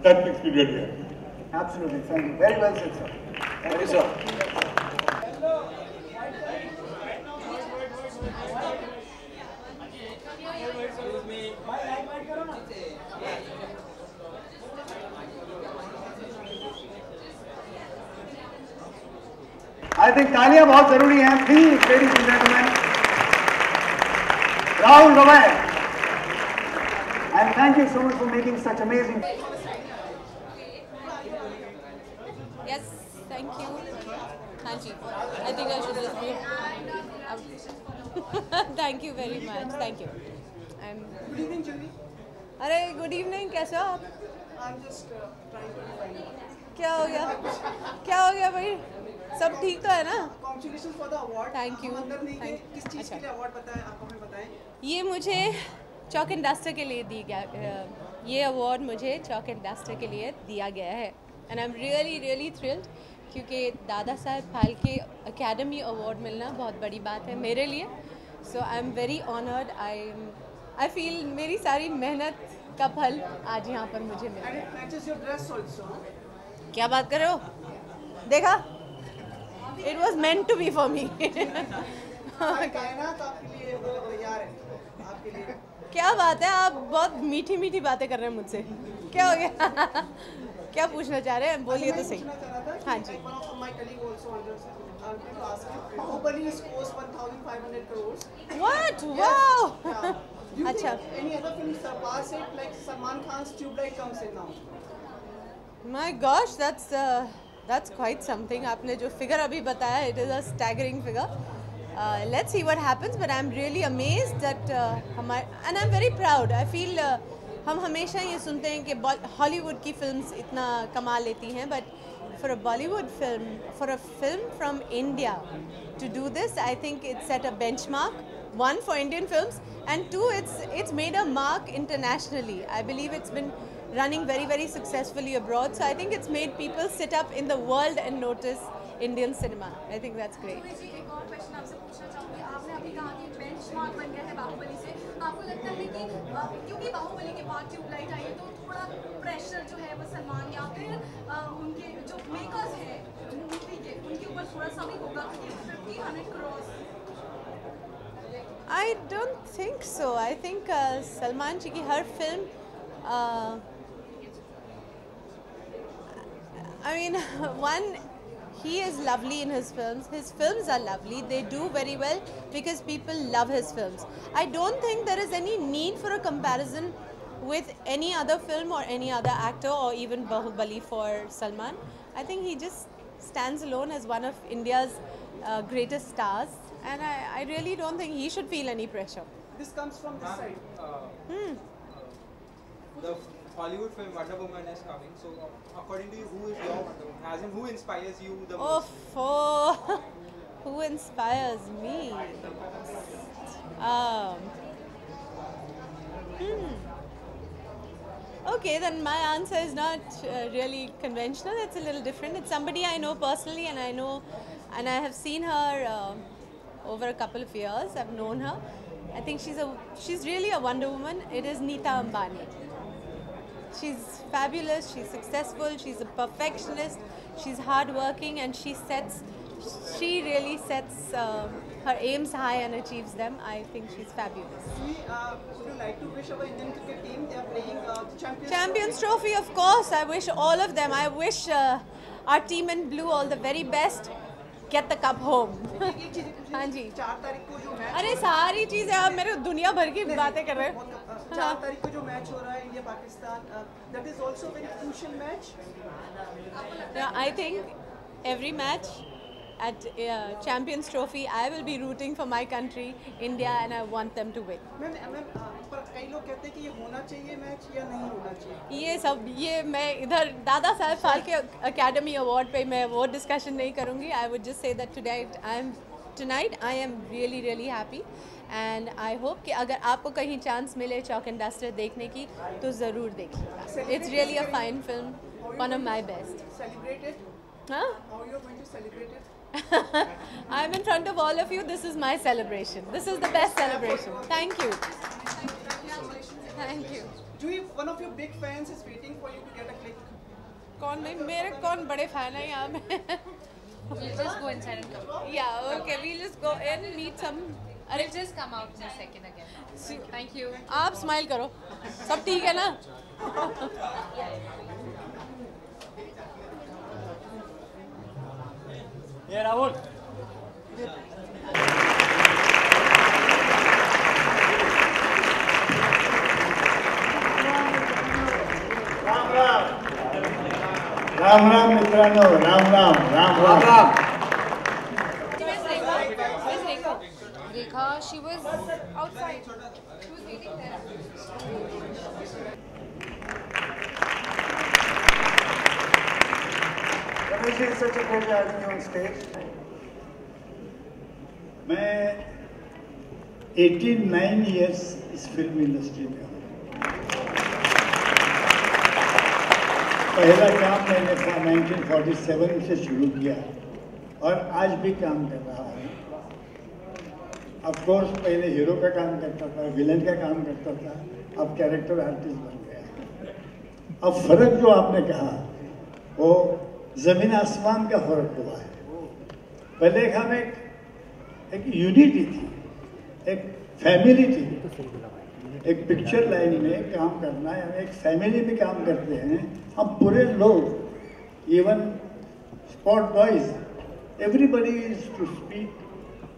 That makes me really happy. Absolutely. Thank you. Very well said, sir. Thank you, sir. I think तालियां बहुत जरूरी हैं। Please, ladies and gentlemen, Rahul Rawai, and thank you so much for making such amazing. Yes, thank you. हाँ जी, I think I should just be. Thank you very much. Thank you. Good evening, Julie. अरे good evening, कैसे हो आप? I'm just trying to find out. क्या हो गया? क्या हो गया भाई? सब ठीक तो है ना? Congratulations for the award. Thank you. अंदर नहीं गए, किस चीज़ के लिए अवार्ड बताएं, आप हमें बताएं। ये मुझे चॉक एंड डस्टर के लिए दी गया, ये अवार्ड मुझे चॉक एंड डस्टर के लिए दिया गया है and I am really thrilled क्योंकि दादा साहब फाल्के एकेडमी अवार्ड मिलना बहुत बड़ी बात है मेरे लिए। So I am very honoured. I feel मेरी सारी मेहनत का फल आज यहाँ पर मुझे मिल गया। क्या बात कर रहे हो? देखा? It was meant to be for me. क्या बात है, आप बहुत मीठी मीठी बातें कर रहे हैं मुझसे। क्या हो गया? क्या पूछना चाह रहे हैं? बोलिए तो सही। हाँ जी। What? Wow. अच्छा। My gosh, that's quite something. आपने जो figure अभी बताया, it is a staggering figure. Let's see what happens, but I'm really amazed that and I'm very proud. I feel हम हमेशा ये सुनते हैं कि हॉलीवुड की फिल्म्स इतना कमा लेती हैं, but for a Bollywood film, for a film from India to do this, I think it's set a benchmark. One, for Indian films, and two, it's made a mark internationally. I believe it's been running very successfully abroad. So I think it's made people sit up in the world and notice Indian cinema. I think that's great. एक और question आपसे पूछना चाहूँगी। आपने अभी कहा कि benchmark बन गया है बाहुबली से। आपको लगता है कि क्योंकि बाहुबली के बाद ट्यूबलाइट आई है तो थोड़ा प्रेशर जो है वो सलमान या फिर उनके जो मेकर्स हैं मूवी के उनके ऊपर थोड़ा सा भी होगा कि 50-100 crores? I don't think so. I think Salman जी की हर film I mean, one, he is lovely in his films. His films are lovely. They do very well because people love his films. I don't think there is any need for a comparison with any other film or any other actor or even Bahubali for Salman. I think he just stands alone as one of India's greatest stars, and I really don't think he should feel any pressure. This comes from this side. The Hollywood film Wonder Woman is coming. So, according to you, who is your Wonder Woman? As in, who inspires you the most? Oh, who inspires me? Okay, then my answer is not really conventional. It's a little different. It's somebody I know personally, and I have seen her over a couple of years. I've known her. I think she's really a Wonder Woman. It is Neeta Ambani. She's fabulous. She's successful. She's a perfectionist. She's hardworking, and she really sets her aims high and achieves them. I think she's fabulous. Would you like to wish our Indian cricket team? They are playing the Champions Trophy, of course. I wish all of them. I wish our team in blue all the very best. Get the cup home. हाँ जी। 4 तारीख को जो match. अरे सारी चीजें आप मेरे दुनिया भर की बातें कर रहे हैं। 4 तारीख को जो मैच हो रहा है India Pakistan, that is also very crucial match. Yeah, I think every match at Champions Trophy, I will be rooting for my country, India, and I want them to win. पर कई लोग कहते हैं कि ये होना चाहिए मैच या नहीं होना चाहिए। ये मैं इधर दादा साहब फाल्के अकेडमी अवार्ड पे मैं वो डिस्कशन नहीं करूँगी। I would just say that tonight I am really happy, and I hope कि अगर आपको कहीं चांस मिले चॉक एंड डस्टर देखने की तो ज़रूर देखिएगा। It's really a fine film, one of my best. Celebrate it? Huh? How you are going to celebrate it? I'm in front of all of you. This is my celebration. This is the best celebration. Thank you. Thank you. One of your big fans is waiting for you to get a click. कौन भाई मेरे कौन बड़े fan है यहाँ में? We'll just go inside and come. Yeah, okay. We'll just go in, meet some. We'll just come out in a second again. Thank you. आप smile करो. सब ठीक है ना? ये राहुल। राम राम मित्रांनो, Ram Ram Ram Ram Ram. Rekha, she was outside. She was waiting there. Ramesh, it's such a pleasure having you on stage. मैं 89 years इस फिल्म इंडस्ट्री में हूँ। पहला काम मैंने 1947 से शुरू किया और आज भी काम कर रहा हूँ। ऑफ कोर्स पहले हीरो का काम करता था, विलन का काम करता था, अब कैरेक्टर आर्टिस्ट बन गया। अब फर्क जो आपने कहा वो ज़मीन आसमान का फर्क हुआ है। पहले हम एक यूनिटी थी, एक फैमिली थी। एक पिक्चर लाइन में काम करना है, हम एक फैमिली में काम करते हैं। हम पूरे लोग, even spot boys, everybody is to speak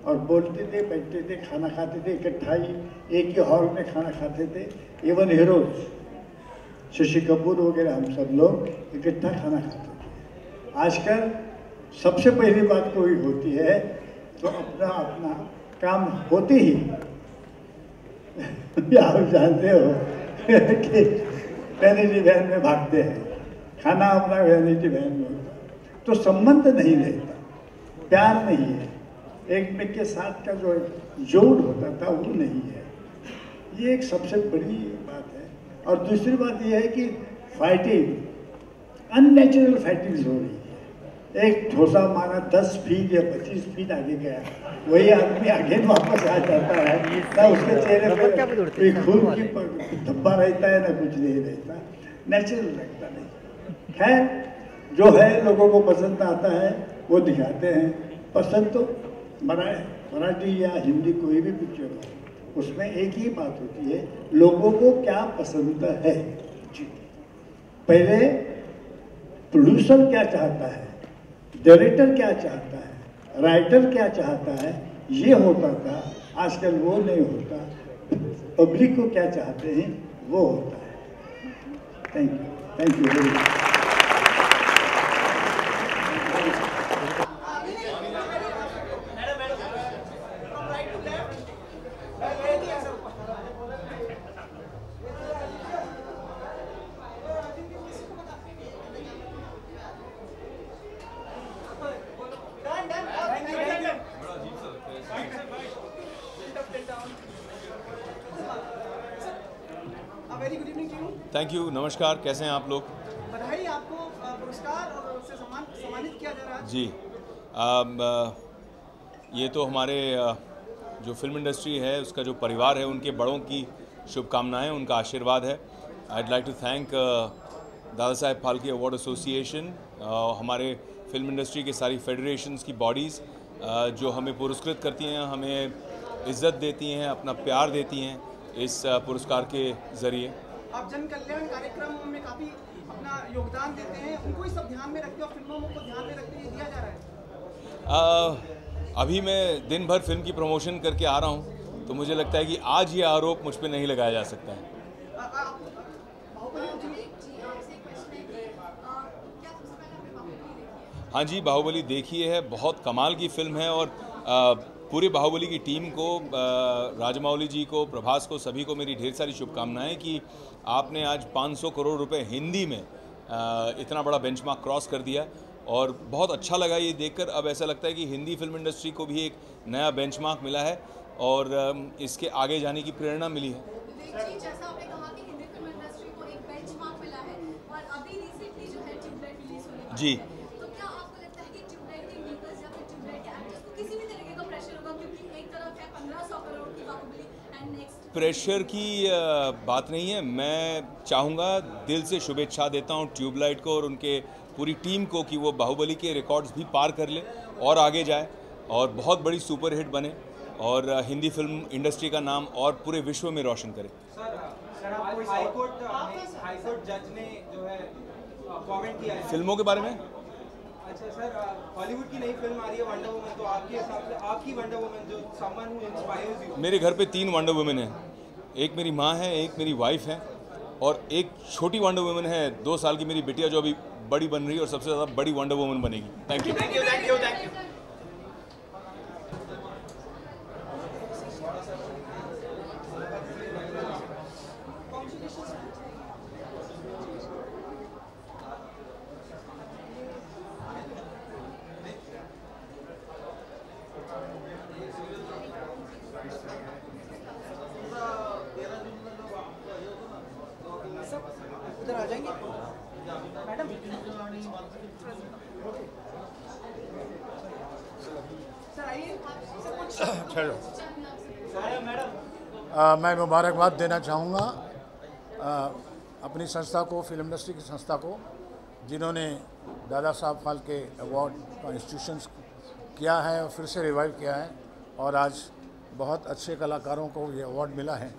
और बोलते थे, बैठते थे, खाना खाते थे, इकट्ठा ही एक ही हॉल में खाना खाते थे। इवन हीरोज शशि कपूर वगैरह हम सब लोग इकट्ठा खाना खाते थे। आजकल सबसे पहली बात कोई होती है तो अपना अपना काम होते ही आप जानते हो कि वैनिटी वैन में भागते हैं, खाना अपना वैनिटी वैन में होता है, तो संबंध नहीं रहता, प्यार नहीं है, एक में के साथ का जो जोड़ होता था वो नहीं है। ये एक सबसे बड़ी बात है। और दूसरी बात ये है कि फाइटिंग, अननेचुरल फाइटिंग हो रही है। एक ठोसा मारा 10 फीट या 25 फीट आगे गया, वही आदमी आगे वापस आ जाता है, ना उसके चेहरे पे कोई खून की धब्बा रहता है, ना कुछ नहीं रहता, नेचुरल लगता नहीं। खैर जो है लोगों को पसंद आता है वो दिखाते हैं। पसंद तो मराठी या हिंदी कोई भी पिक्चर हो, उसमें एक ही बात होती है, लोगों को क्या पसंद है। पहले प्रोड्यूसर क्या चाहता है, डायरेक्टर क्या चाहता है, राइटर क्या चाहता है, ये होता था। आजकल वो नहीं होता। पब्लिक को क्या चाहते हैं वो होता है। Thank you very much. Thank you, नमस्कार, कैसे हैं आप लोग? बधाई, आपको पुरस्कार और उससे सम्मानित किया जा रहा है। जी, ये तो हमारे जो फिल्म इंडस्ट्री है उसका जो परिवार है उनके बड़ों की शुभकामनाएं, उनका आशीर्वाद है। I'd like to thank दादा साहेब फाल्के अवार्ड एसोसिएशन, हमारे फिल्म इंडस्ट्री के सारी फेडरेशंस की बॉडीज़ जो हमें पुरस्कृत करती हैं, हमें इज़्ज़त देती हैं, अपना प्यार देती हैं इस पुरस्कार के ज़रिए। आप जन कल्याण कार्यक्रम में काफ़ी अपना योगदान देते हैं, उनको ही सब ध्यान में रखते हो, फिल्मों को ध्यान में रखते हुए दिया जा रहा है। अभी मैं दिन भर फिल्म की प्रमोशन करके आ रहा हूँ, तो मुझे लगता है कि आज ये आरोप मुझ पे नहीं लगाया जा सकता है। हाँ जी, बाहुबली देखी है, बहुत कमाल की फिल्म है और पूरे बाहुबली की टीम को, राजमौली जी को, प्रभास को, सभी को मेरी ढेर सारी शुभकामनाएं कि आपने आज 500 करोड़ रुपए हिंदी में इतना बड़ा बेंचमार्क क्रॉस कर दिया और बहुत अच्छा लगा ये देखकर। अब ऐसा लगता है कि हिंदी फिल्म इंडस्ट्री को भी एक नया बेंचमार्क मिला है और इसके आगे जाने की प्रेरणा मिली है। जैसा आपने कहा कि हिंदी फिल्म इंडस्ट्री को एक बेंचमार्क मिला है और अभी रिसेंटली जो है ट्यूबलाइट रिलीज होने वाली है, जी, तो क्या आपको लगता है कि ट्यूबलाइट के मेकर्स या फिर ट्यूबलाइट के एक्टर्स को किसी भी तरीके का प्रेशर होगा, क्योंकि एक तरफ है 1500 करोड़ की बाहुबली एंड नेक्स्ट? प्रेशर की बात नहीं है। मैं चाहूँगा, दिल से शुभेच्छा देता हूँ ट्यूबलाइट को और उनके पूरी टीम को कि वो बाहुबली के रिकॉर्ड्स भी पार कर ले और आगे जाए और बहुत बड़ी सुपरहिट बने और हिंदी फिल्म इंडस्ट्री का नाम और पूरे विश्व में रोशन करे। सर हाईकोर्ट जज ने जो है कमेंट किया है फिल्मों के बारे में। अच्छा सर, हॉलीवुड की नई फिल्म आ रही है वंडर वुमन, तो आपके हिसाब से आपकी वंडर वुमन जो समवन हु इंस्पायर्स यू? मेरे घर पे 3 वंडर वुमन हैं, एक मेरी माँ है, एक मेरी वाइफ है और एक छोटी वंडर वुमन है 2 साल की मेरी बिटिया जो अभी बड़ी बन रही है और सबसे ज़्यादा बड़ी वंडर वुमन बनेगी। Thank you. उधर आ जाएंगे मैडम। सर आइए। मैं मुबारकबाद देना चाहूँगा अपनी संस्था को, फिल्म इंडस्ट्री की संस्था को, जिन्होंने दादा साहब फाल्के अवार्ड का इंस्टीट्यूशन किया है और फिर से रिवाइव किया है और आज बहुत अच्छे कलाकारों को ये अवार्ड मिला है।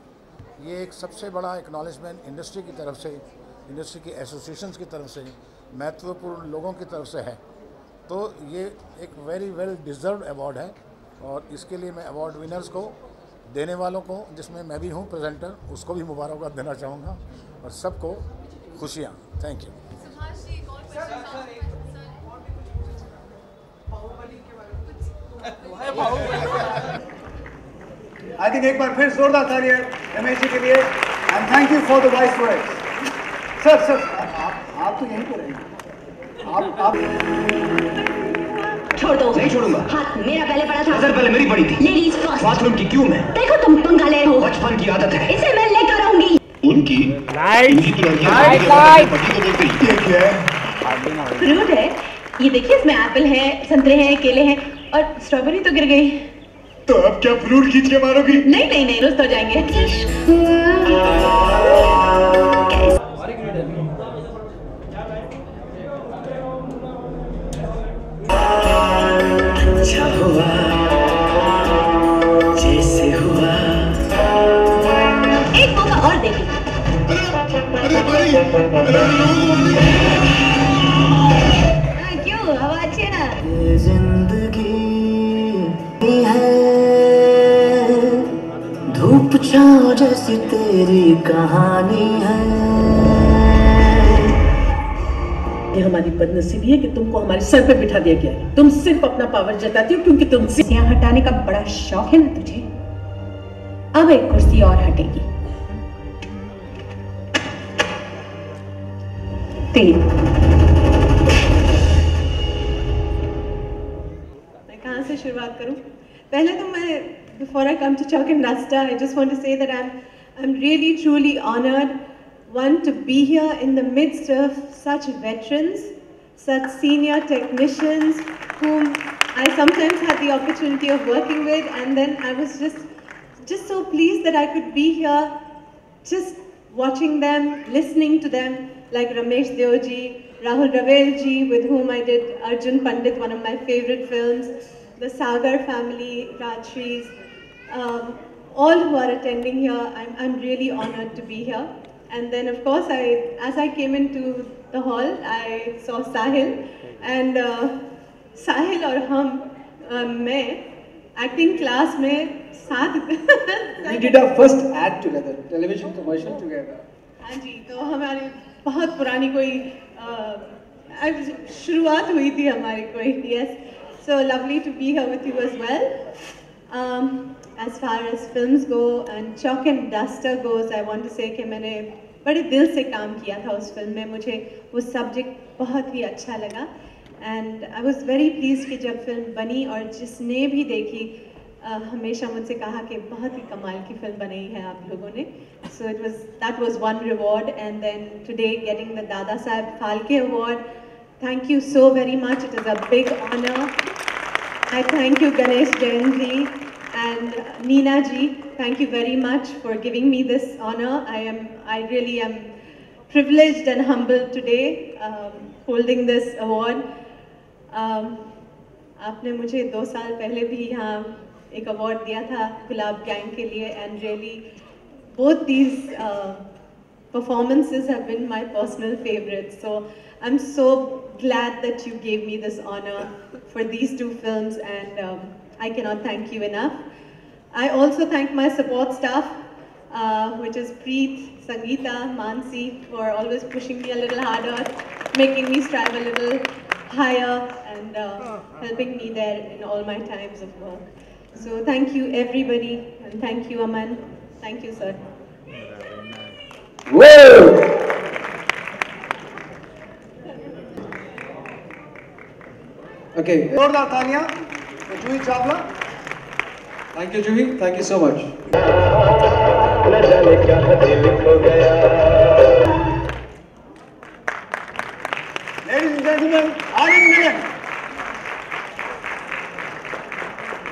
ये एक सबसे बड़ा एक्नॉलेजमेंट इंडस्ट्री की तरफ से, इंडस्ट्री की एसोसिएशंस की तरफ से, महत्वपूर्ण लोगों की तरफ से है। तो ये एक वेरी वेल डिज़र्व्ड अवार्ड है और इसके लिए मैं अवार्ड विनर्स को, देने वालों को, जिसमें मैं भी हूँ प्रेजेंटर, उसको भी मुबारकबाद देना चाहूँगा और सबको खुशियाँ। Thank you. आई थिंक एक बार फिर जोरदार तालियां रमेश जी के लिए and thank you for the vice words. Sir आप तो यहीं पे रहेंगे। आप छोड़ दो। नहीं छोड़ूंगा। हाथ मेरा पहले पड़ा था। नजर पहले मेरी पड़ी थी। Ladies first. बाथरूम की क्यों मैं? देखो तुम पंगा ले रहे हो। बचपन की आदत है। इसे मैं लेकर आऊंगी। उनकी लाइट फ्रूट है ये, देखिए इसमें एप्पल है, संतरे हैं, केले हैं और स्ट्रॉबेरी तो गिर गई। तो अब क्या फ्रूट खींच के मारोगी? नहीं नहीं नहीं, रुस्त हो जाएंगे। अच्छा हुआ जैसे हुआ। एक मौका और देखिए। क्यों, हवा अच्छी है ना? जैसी तेरी कहानी है। ये हमारी बदनसीबी है कि तुमको हमारे सर पे बिठा दिया गया है। तुम सिर्फ अपना पावर जताती हो क्योंकि तुम कुर्सियां हटाने का बड़ा शौक है ना तुझे। अब एक कुर्सी और हटेगी। 3। मैं कहाँ से शुरुआत करूँ? पहले तो मैं before I come to Chalk and Duster, I just want to say that I'm really truly honored, one, to be here in the midst of such veterans, such senior technicians whom I sometimes had the opportunity of working with, and then I was just so pleased that I could be here, just watching them, listening to them, like Ramesh Deoji, Rahul Ravelji, with whom I did Arjun Pandit, one of my favorite films, the Sagar family, Rajshrees, all who are attending here. I'm really honored to be here. And then of course, as I came into the hall, I saw Sahil, and Sahil और मैं acting class में साथ We did our first ad together, television commercial together. हाँ जी, तो हमारी बहुत पुरानी कोई शुरुआत हुई थी हमारी कोई। Yes, so lovely to be here with you as well. As far as films go and Chalk and Duster goes, I want to say कि मैंने बड़े दिल से काम किया था उस फिल्म में। मुझे वो सब्जेक्ट बहुत ही अच्छा लगा, and I was very pleased कि जब फिल्म बनी और जिसने भी देखी हमेशा मुझसे कहा कि बहुत ही कमाल की फिल्म बनाई है आप लोगों ने। So that was one reward, and then today getting the Dada Saheb Phalke Award, thank you so very much. It is a big honor. I thank you Ganesh Jain ji and Neena ji. Thank you very much for giving me this honor. I really am privileged and humbled today holding this award. आपने मुझे 2 साल पहले भी यहाँ एक award दिया था गुलाब gang के लिए, and really both these performances have been my personal favorites. So I'm so glad that you gave me this honor for these 2 films, and I cannot thank you enough. I also thank my support staff, which is Preet, Sangeeta, Mansi, for always pushing me a little harder, making me strive a little higher, and helping me there in all my times of work. So thank you everybody, and thank you Aman. Thank you sir. Whoa! Okay, जोरदार तालियां Juhi Chawla. Thank you Juhi, thank you so much. Ladies and gentlemen, Anand Milan.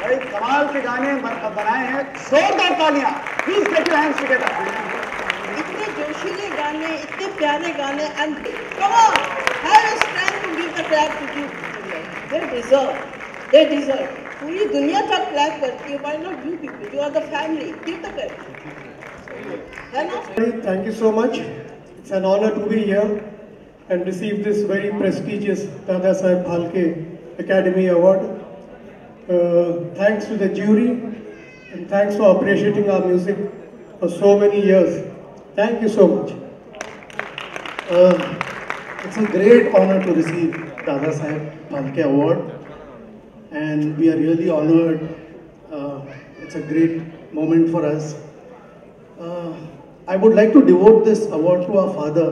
बड़े कमाल के गाने बनाए हैं, जोरदार तालियां। Please get your hands together. इतने जोशीले गाने, इतने प्यारे गाने, and come on, have a strength to give the clap to you. They deserve. पूरी दुनिया का clap करती है. Why not you people? You are the family. Give the clap. है ना? Thank you so much. It's an honor to be here and receive this very prestigious Dada Saheb Phalke Academy Award. Thanks to the jury and thanks for appreciating our music for so many years. Thank you so much. It's a great honor to receive Dada Saheb Phalke Award, and we are really honored. It's a great moment for us. I would like to devote this award to our father,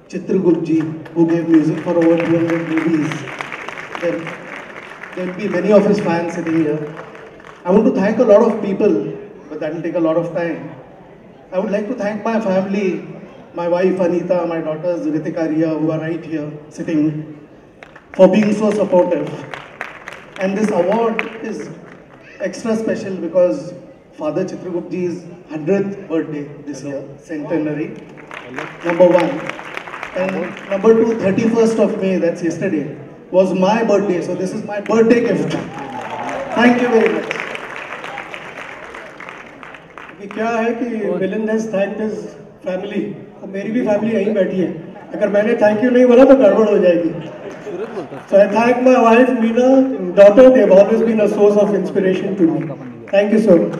Chitragupta ji, who gave music for over 200 movies. There will be many of his fans sitting here. I want to thank a lot of people, but that will take a lot of time. I would like to thank my family, my wife Anita, my daughters Ritika, Riya, who are right here sitting, for being so supportive. And this award is extra special because Father Chitragupta ji's 100th birthday this year, centenary, number 1. And number 2, 31st of May, that's yesterday, was my birthday. So this is my birthday gift. Thank you very much. क्या है कि Milind has thanked his family. और मेरी भी family यहीं बैठी है. अगर मैंने थैंक यू नहीं बोला तो गड़बड़ हो जाएगी. So I thank my wife Meena, daughter. They have always been a source of inspiration to me. Thank you so much.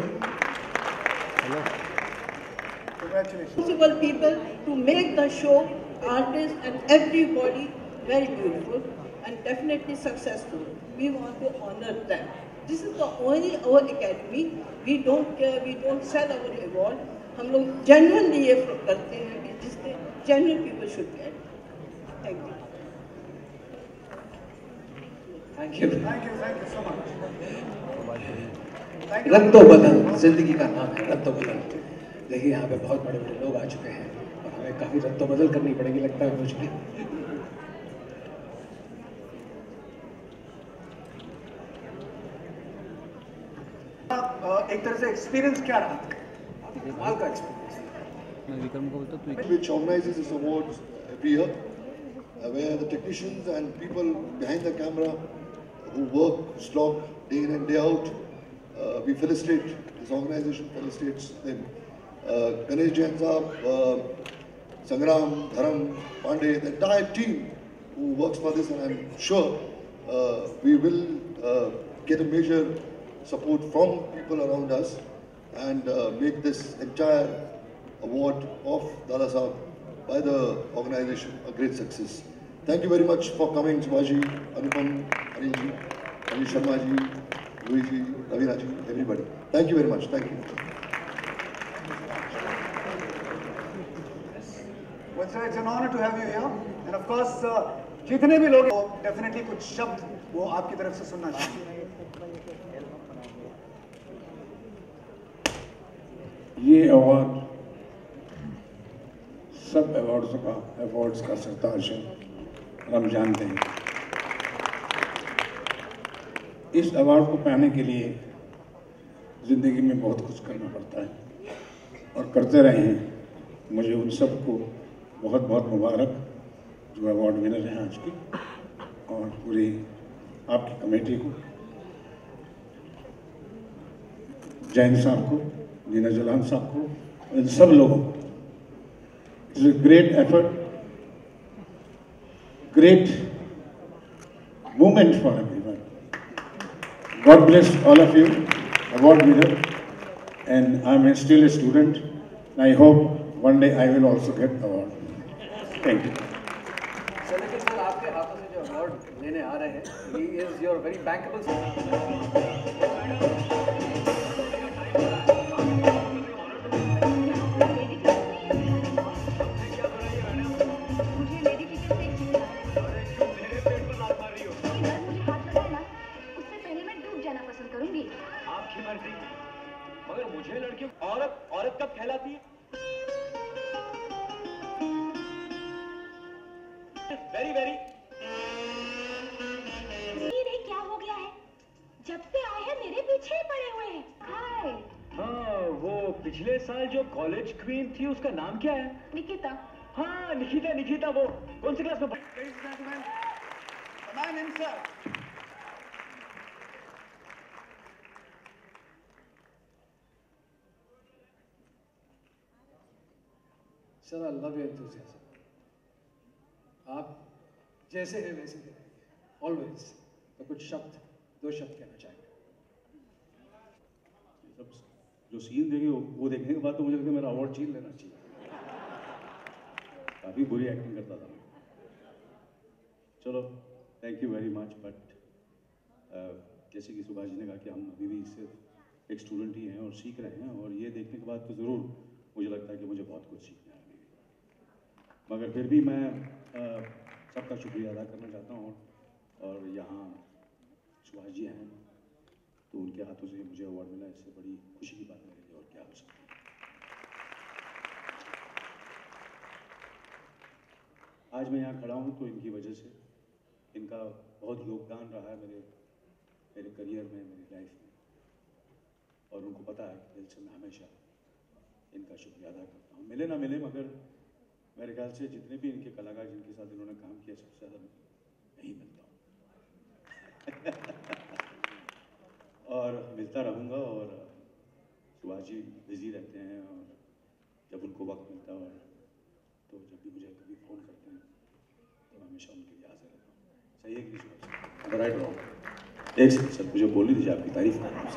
Congratulations. Possible people to make the show, artists and everybody very beautiful and definitely successful. We want to honor them. This is the only our academy. We don't care, we don't sell our award. हम लोग genuinely ये करते हैं कि जिससे genuine people should get. Thank you. Thank you. Thank you. Thank you so much. रद्दो बदल जिंदगी का नाम है, रद्दो बदल। देखिए यहाँ पे बहुत बड़े बड़े लोग आ चुके हैं और हमें काफी रद्दो बदल करनी पड़ेगी लगता है मुझे। एक तरह से एक्सपीरियंस क्या रहा? कमाल का experience. Which organizes this awards every year, where the technicians and people behind the camera who work, slog day in and day out, we felicitate this organization, felicitates them. Ganesh Jain Saab, Sangram, Dharam, Pandey, the entire team who works for this, and I'm sure we will get a major support from people around us and make this entire award of Dada Saab by the organization a great success. Thank you very much for coming, Subhaji, Anupam, Anilji, Anil Sharma ji, Luigi, Ravina ji, everybody. Thank you very much. Thank you. Well, sir, it's an honor to have you here. And of course, जितने भी लोग हैं, definitely कुछ शब्द वो आपकी तरफ से सुनना चाहिए. ये अवार्ड सब अवार्ड्स का सरताज है, हम जानते हैं। इस अवार्ड को पाने के लिए ज़िंदगी में बहुत कुछ करना पड़ता है और करते रहे हैं। मुझे उन सबको बहुत बहुत मुबारक जो अवार्ड विनर हैं आज की, और पूरी आपकी कमेटी को, जैन साहब को, नीना जलान साहब को, इन सब लोगों को। It's a great effort, great movement for everyone. God bless all of you, award winner, and I'm still a student. I hope one day I will also get the award. Thank you. Sir, लेकिन sir आपके हाथों से जो award लेने आ रहे हैं, he is your very bankable sir. मगर मुझे लड़की औरत कब कहलाती है? वेरी ये क्या हो गया है? जब से आए हैं मेरे पीछे ही पड़े हुए हैं। हाय। हाँ, वो पिछले साल जो कॉलेज क्वीन थी उसका नाम क्या है? निकिता। हाँ, निकिता वो कौन सी क्लास में? Sir, I love your enthusiasm. आप जैसे हैं वैसे ही रहेंगे, always. तो कुछ शब्द, दो शब्द कहना चाहेंगे। जो सीन देखे वो देखने के बाद तो मुझे लगता है मेरा अवार्ड छीन लेना चाहिए। काफ़ी बुरी एक्टिंग करता था मैं। चलो, thank you very much. But जैसे कि सुभाष जी ने कहा कि हम अभी भी सिर्फ एक स्टूडेंट ही हैं और सीख रहे हैं, और ये देखने के बाद तो ज़रूर मुझे लगता है कि मुझे बहुत कुछ सीखना है अभी भी। मगर फिर भी मैं सबका शुक्रिया अदा करना चाहता हूँ, और यहाँ सुभाष जी हैं तो उनके हाथों से मुझे अवार्ड मिला, इससे बड़ी खुशी की बात मेरे लिए और क्या हो सकती है। आज मैं यहाँ खड़ा हूँ तो इनकी वजह से, इनका बहुत योगदान रहा है मेरे करियर में, मेरी लाइफ में, और उनको पता है दिल से मैं हमेशा इनका शुक्रिया अदा करता हूँ। मिले ना मिले, मगर मेरे ख्याल से जितने भी इनके कलाकार जिनके साथ इन्होंने काम किया, सबसे ज़्यादा यही मिलता हूँ और मिलता रहूँगा। और सुभाष जी बिजी रहते हैं, और जब उनको वक्त मिलता है और तो जब भी मुझे कभी फ़ोन करते हैं तो मैं हमेशा उनके लिए हाजिर रहता हूँ। सही है कि नहीं सुभाष? राइट रहो। एक सर मुझे बोल ही दीजिए, आपकी तारीफ कर रहा हूँ।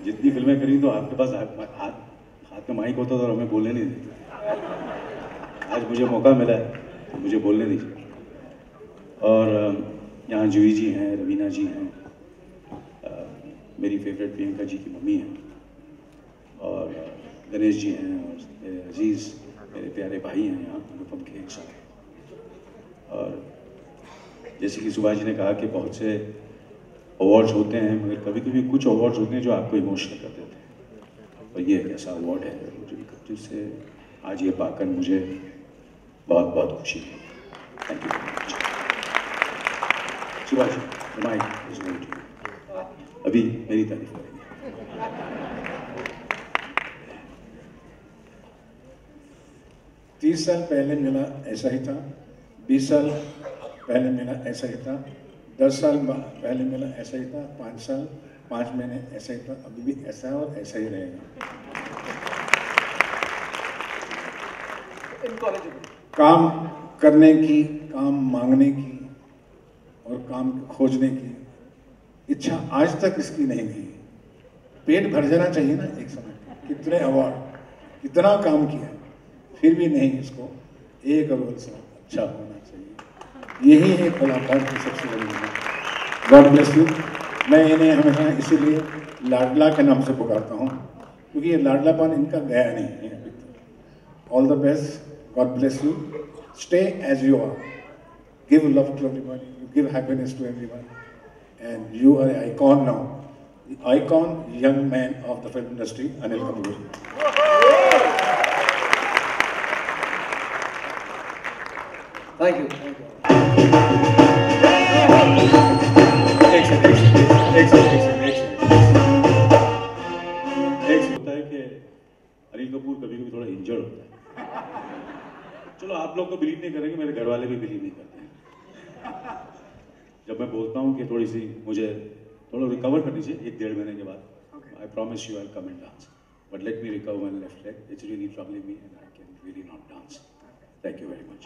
जितनी फिल्में करी तो आपके पास हाथ में माइक होता तो हमें बोलने नहीं देते। आज मुझे मौका मिला है तो मुझे बोलने दीजिए। और यहाँ जूही जी हैं, रवीना जी हैं, मेरी फेवरेट प्रियंका जी की मम्मी हैं, और गणेश जी हैं, और मेरे अजीज़ मेरे प्यारे भाई हैं यहाँ अनुपम के एक साथ। और जैसे कि सुभाष जी ने कहा कि बहुत से अवार्ड्स होते हैं, मगर कभी कभी कुछ अवार्ड्स होते हैं जो आपको इमोशनल कर देते हैं, और ये एक ऐसा अवार्ड है जिससे आज ये पाकर मुझे बहुत बहुत खुशी है। Thank you very much. Subhash ji, mike is going to you. अभी मेरी तारीफ करेंगे। 30 साल पहले मिला ऐसा ही था, 20 साल पहले मिला ऐसा ही था, 10 साल पहले मिला ऐसा ही था, 5 साल 5 महीने ऐसा ही था, अभी भी ऐसा है और ऐसा ही रहेगा। काम करने की, काम मांगने की और काम खोजने की इच्छा आज तक इसकी नहीं गई। पेट भर जाना चाहिए ना एक समय, कितने अवार्ड, कितना काम किया, फिर भी नहीं, इसको एक अव्वल से अच्छा होना चाहिए। यही है कलाकार की सबसे बड़ी बात। God bless you. मैं इन्हें हमेशा इसीलिए लाडला के नाम से पुकारता हूँ, क्योंकि ये लाडलापन इनका गया नहीं है अभी तक। All the best, God bless you, stay as you are, give love to everybody, you give happiness to everyone, and you are icon now, the icon young man of the film industry, Anil Kapoor. Thank you. एक होता है कि अनिल कपूर कभी कभी थोड़ा injured होता है। चलो आप लोग तो बिलीव नहीं करेंगे, मेरे घर वाले भी बिलीव नहीं करते हैं। जब मैं बोलता हूँ कि थोड़ी सी मुझे थोड़ा रिकवर करनी चाहिए 1-1.5 महीने के बाद, I promise you I come and dance, but let me recover my left leg, it's really troubling me and I can really not dance. Thank you very much.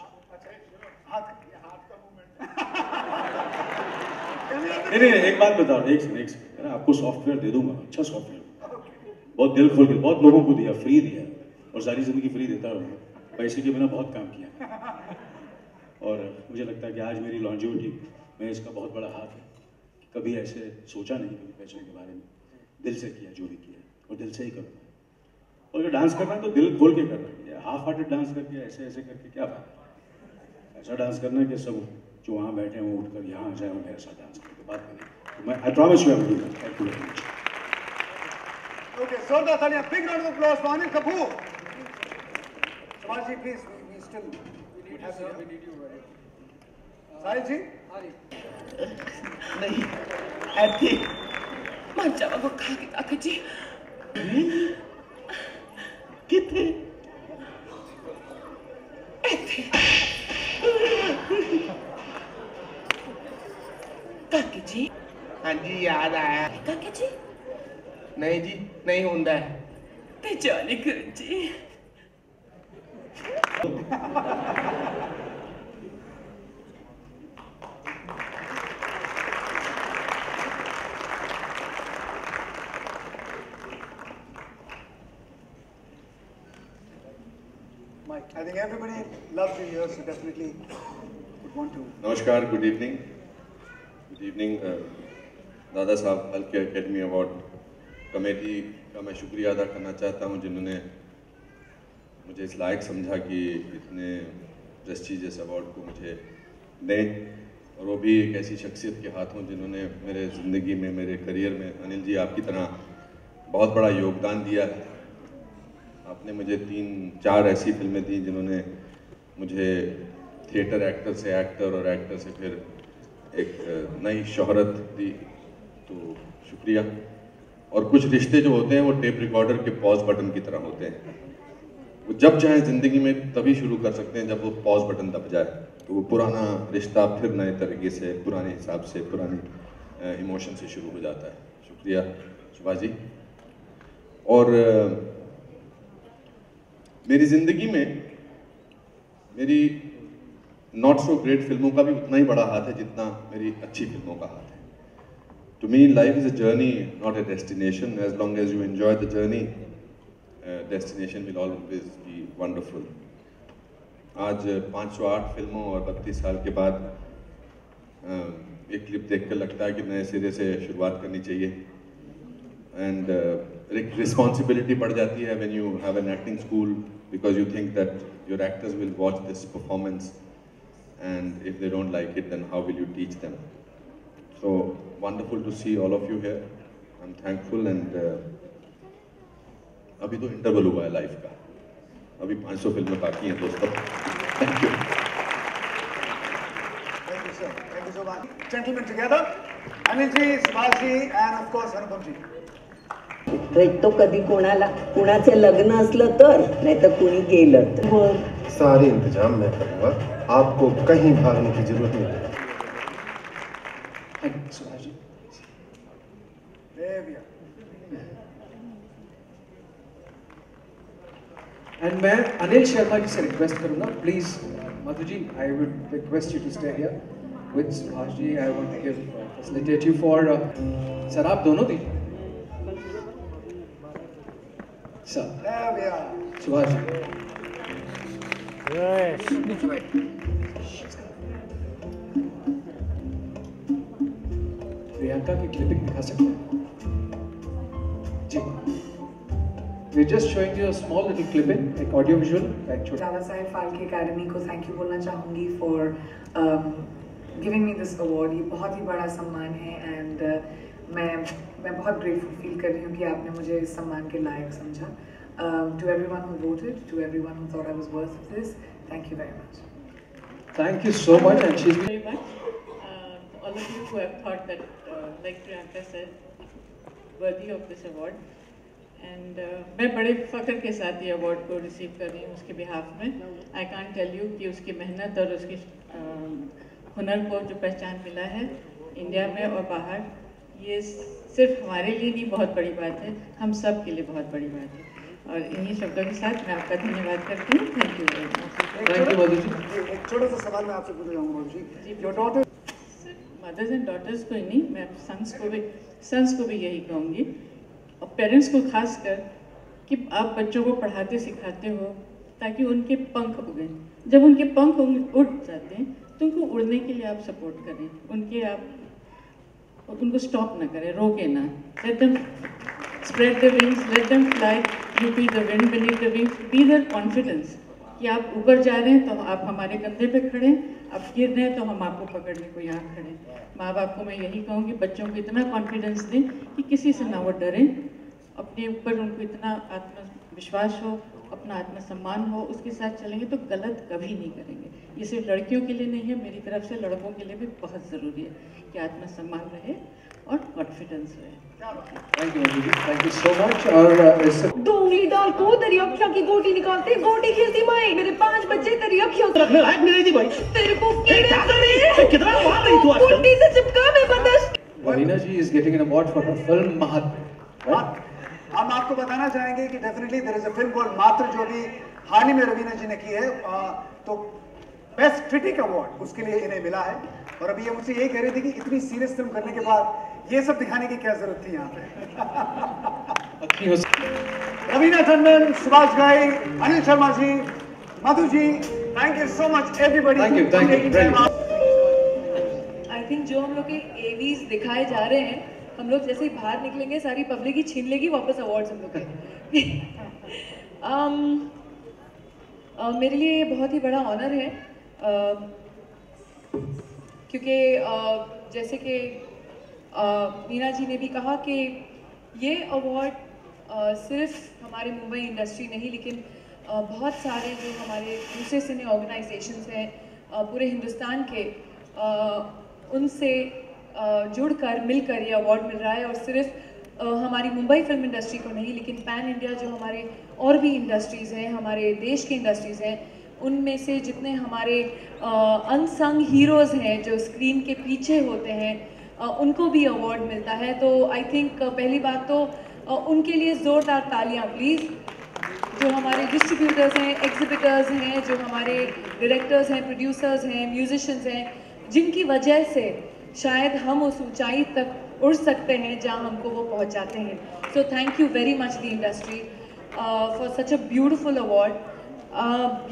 नहीं, एक बात बताओ, एक सेकंड, आपको सॉफ्टवेयर दे दूंगा, अच्छा सॉफ्टवेयर, बहुत दिल खोल के, बहुत लोगों को दिया, फ्री दिया, और सारी जिंदगी फ्री देता रहूँगा, पैसे के बिना बहुत काम किया। और मुझे लगता है कि आज मेरी लॉन्जिविटी में इसका बहुत बड़ा हाथ है। कभी ऐसे सोचा नहीं कभी पैसे के बारे में, दिल से किया जो भी किया, और दिल से ही करूँगा। और अगर डांस करना है तो दिल खोल के करना है, हाफ हार्टेड डांस करके ऐसे ऐसे करके क्या फायदा। ऐसा डांस करना है कि सब जो वहाँ बैठे हैं वो उठकर यहाँ आ जाए और मेरे साथ डांस करके बात करें। तो मैं I promise you I will do that. Thank you very much. Okay, जोरदार तालियां, big round of applause for Anil Kapoor. Subhash ji, please, we still have you. We need you. साहिल जी? नहीं, ऐसे मर जावा वो खा के ताकत जी। कितने? ऐसे। काके जी? हाँ जी, याद आया। काके जी? नहीं जी, नहीं होता है। ते जाने कर जी। Mike, I think everybody loves you here, so definitely would want to. नमस्कार, गुड इवनिंग। Good evening. दादा Saheb Phalke academy award committee का मैं शुक्रिया अदा करना चाहता हूं, जिन्होंने मुझे इस लायक समझा कि इतने प्रेस्टीजियस अवार्ड को मुझे दें, और वो भी एक ऐसी शख्सियत के हाथों जिन्होंने मेरे ज़िंदगी में, मेरे करियर में, अनिल जी आपकी तरह बहुत बड़ा योगदान दिया है। आपने मुझे 3-4 ऐसी फिल्में दी जिन्होंने मुझे थिएटर एक्टर से एक्टर और एक्टर से फिर एक नई शोहरत दी, तो शुक्रिया। और कुछ रिश्ते जो होते हैं वो टेप रिकॉर्डर के पॉज बटन की तरह होते हैं, वो जब चाहे ज़िंदगी में तभी शुरू कर सकते हैं जब वो पॉज बटन दब जाए, तो वो पुराना रिश्ता फिर नए तरीके से, पुराने हिसाब से, पुरानी इमोशन से शुरू हो जाता है। शुक्रिया सुभाष जी। और मेरी ज़िंदगी में मेरी नॉट सो ग्रेट फिल्मों का भी उतना ही बड़ा हाथ है जितना मेरी अच्छी फिल्मों का हाथ है। To me, life is a journey, not a destination. As long as you enjoy the journey, destination will always be wonderful. आज 508 फिल्मों और 32 साल के बाद एक क्लिप देखकर लगता है कि नए सिरे से शुरुआत करनी चाहिए. And responsibility बढ़ जाती है when you have an acting school, because you think that your actors will watch this performance, and if they don't like it, then how will you teach them? So wonderful to see all of you here. I'm thankful, and अभी तो interval हुआ है life का, अभी 500 फिल्में बाकी हैं दोस्तों. Thank you. Thank you, sir. Thank you so much. Gentlemen together, Anil ji, Subhash ji, and of course Anupam ji. तो कधी कुणाचे लग्न असलं तर, नाही तर कुणी गेलं तर. सारे इंतजाम मैं करूँगा, आपको कहीं भागने की जरूरत नहीं है. Subhash ji. There we are. And मैं अनिल शर्मा जी से रिक्वेस्ट करूँगा, please Madhu ji, I would request you to stay here with Subhash ji. I want to give facilitate you for sir, आप दोनों दीजिए sir. There we are. Subhash ji. Priyanka की क्लिपिंग दिखा सकते हैं जी. We're just showing you a small little clipping, like audio visual, like छोटा. दादा Saheb Phalke academy को थैंक यू बोलना चाहूँगी for giving me this award. ये बहुत ही बड़ा सम्मान है, एंड मैं बहुत ग्रेटफुल फील कर रही हूँ कि आपने मुझे इस सम्मान के लायक समझा. To everyone who voted, to everyone who thought I was worth of this, thank you very much. Thank you so much, and she's very much. All of you who have thought that, like Priyanka said, worthy of this award. And मैं बड़े फ़ख्र के साथ ये award को receive कर रही हूँ उसके बिहाफ में. आई कांट टेल यू कि उसकी मेहनत और उसकी हुनर को जो पहचान मिला है इंडिया में और बाहर, ये सिर्फ हमारे लिए नहीं बहुत बड़ी बात है, हम सब के लिए बहुत बड़ी बात है. और इन्हीं शब्दों के साथ मैं आपका धन्यवाद करती हूँ. Thank you very much. Thank you Madhu ji. एक छोटा सा सवाल मैं आपसे पूछना चाहूँगा Madhu ji. Your daughter, mothers and daughters को ही नहीं, मैं सन्स को भी यही कहूँगी, और पेरेंट्स को खास कर, कि आप बच्चों को पढ़ाते सिखाते हो ताकि उनके पंख उगें. जब उनके पंख उड़ जाते हैं तो उनको उड़ने के लिए आप सपोर्ट करें, उनको स्टॉप ना करें, रोके ना. Let them spread the wings, let them fly, you be the wind beneath the wings, be there confidence कि आप ऊपर जा रहे हैं तो आप हमारे कंधे पे खड़े हैं, आप गिर रहे हैं तो हम आपको पकड़ने को यहाँ खड़े हैं. माँ बाप को मैं यही कहूँगी, बच्चों को इतना कॉन्फिडेंस दें कि किसी से ना वो डरें, अपने ऊपर उनको इतना आत्मविश्वास हो, अपना आत्मसम्मान हो, उसके साथ चलेंगे तो गलत कभी नहीं करेंगे. ये सिर्फ लड़कियों के लिए नहीं है, मेरी तरफ से लड़कों के लिए भी बहुत ज़रूरी है कि आत्मसम्मान रहे और कॉन्फिडेंस रहे. Thank you Madhu ji, thank you so much. और दो उंगली डाल को तेरी अखियों की गोटी निकालते, गोटी खींचती माई, मेरे 5 बच्चे तेरी अखियों रखने लायक नहीं थी भाई. तेरे को कितना मार रही तू आजकल. गोटी से चिपका मैं बदस. Raveena ji is getting an award for her film Mahatma. हम आपको बताना चाहेंगे कि definitely there is a film called Maatr, जो भी हाल ही में रवीना जी ने की है. तो बेस्ट क्रिटिक अवार्ड उसके लिए इन्हें मिला है. और अभी ये मुझसे यही कह रही थी कि इतनी सीरियस फिल्म करने के बाद ये सब दिखाने की क्या जरूरत थी यहाँ पे. Raveena Tandon, Subhash Ghai, Anil Sharma ji, Madhu ji, thank you so much everybody. Thank you. I think जो हम लोग के एवीज दिखाए जा रहे हैं, हम लोग जैसे ही बाहर निकलेंगे सारी पब्लिक ही छीन लेगी वापस अवार्ड्स हम लोग के. मेरे लिए ये बहुत ही बड़ा ऑनर है, क्योंकि जैसे कि मीना जी ने भी कहा कि ये अवार्ड सिर्फ हमारे मुंबई इंडस्ट्री नहीं, लेकिन बहुत सारे जो हमारे दूसरे सिने ऑर्गेनाइजेशंस हैं पूरे हिंदुस्तान के, उनसे जुड़कर मिलकर ये अवार्ड मिल रहा है. और सिर्फ हमारी मुंबई फिल्म इंडस्ट्री को नहीं, लेकिन पैन इंडिया जो हमारे और भी इंडस्ट्रीज़ हैं, हमारे देश की इंडस्ट्रीज़ हैं, उनमें से जितने हमारे अनसंग हीरोज़ हैं जो स्क्रीन के पीछे होते हैं, उनको भी अवार्ड मिलता है. तो आई थिंक पहली बात तो उनके लिए ज़ोरदार तालियां प्लीज़. जो हमारे डिस्ट्रीब्यूटर्स हैं, एग्जिबिटर्स हैं, जो हमारे डायरेक्टर्स हैं, प्रोड्यूसर्स हैं, म्यूजिशियंस हैं, जिनकी वजह से शायद हम उस ऊंचाई तक उड़ सकते हैं जहां हमको वो पहुंचाते हैं. So thank you very much the industry for such a beautiful award.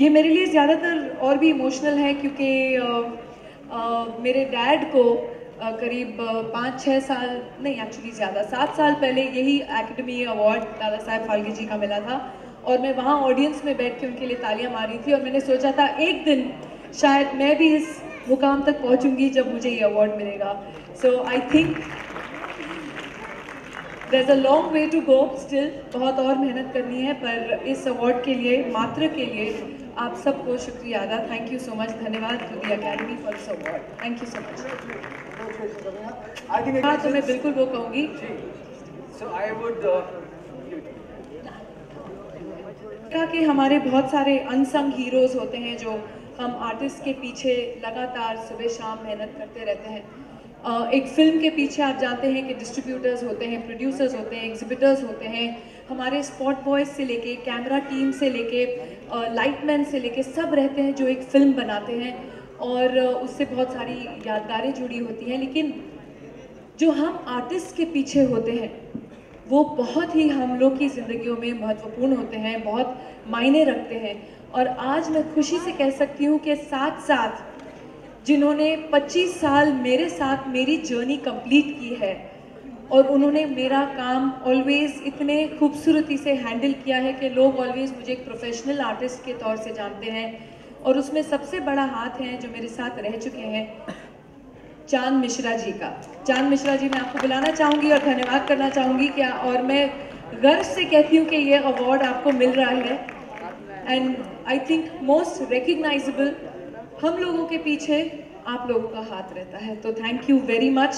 ये मेरे लिए ज़्यादातर और भी इमोशनल है क्योंकि मेरे डैड को करीब 5-6 साल नहीं, एक्चुअली ज़्यादा 7 साल पहले यही एकेडमी अवार्ड दादा साहेब फाल्के जी का मिला था और मैं वहाँ ऑडियंस में बैठ के उनके लिए तालियां मार रही थी और मैंने सोचा था एक दिन शायद मैं भी इस मुकाम तक पहुँचूंगी जब मुझे ये अवार्ड मिलेगा. So I think there's a long way to go still, बहुत और मेहनत करनी है, पर इस अवार्ड के लिए मात्र के लिए आप सबको शुक्रिया अदा. Thank you so much. धन्यवाद to the academy for this award. Thank you so much. हाँ, तो मैं बिल्कुल वो कहूँगी. So I would कि हमारे बहुत सारे अनसंग हीरोज होते हैं जो हम आर्टिस्ट के पीछे लगातार सुबह शाम मेहनत करते रहते हैं. एक फिल्म के पीछे आप जानते हैं कि डिस्ट्रीब्यूटर्स होते हैं, प्रोड्यूसर्स होते हैं, एग्जिबिटर्स होते हैं, हमारे स्पॉट बॉयज़ से लेके कैमरा टीम से लेके लाइटमैन से लेके सब रहते हैं जो एक फ़िल्म बनाते हैं और उससे बहुत सारी यादगारें जुड़ी होती हैं. लेकिन जो हम आर्टिस्ट के पीछे होते हैं वो बहुत ही हम लोग की ज़िंदगियों में महत्वपूर्ण होते हैं, बहुत मायने रखते हैं. और आज मैं खुशी से कह सकती हूँ कि साथ साथ जिन्होंने 25 साल मेरे साथ मेरी जर्नी कंप्लीट की है और उन्होंने मेरा काम ऑलवेज़ इतने खूबसूरती से हैंडल किया है कि लोग ऑलवेज़ मुझे एक प्रोफेशनल आर्टिस्ट के तौर से जानते हैं. और उसमें सबसे बड़ा हाथ है जो मेरे साथ रह चुके हैं चांद मिश्रा जी का. चांद मिश्रा जी, मैं आपको बुलाना चाहूँगी और धन्यवाद करना चाहूँगी क्या, और मैं गर्व से कहती हूँ कि ये अवार्ड आपको मिल रहा है. And I think most recognisable हम लोगों के पीछे आप लोगों का हाथ रहता है. तो थैंक यू वेरी मच.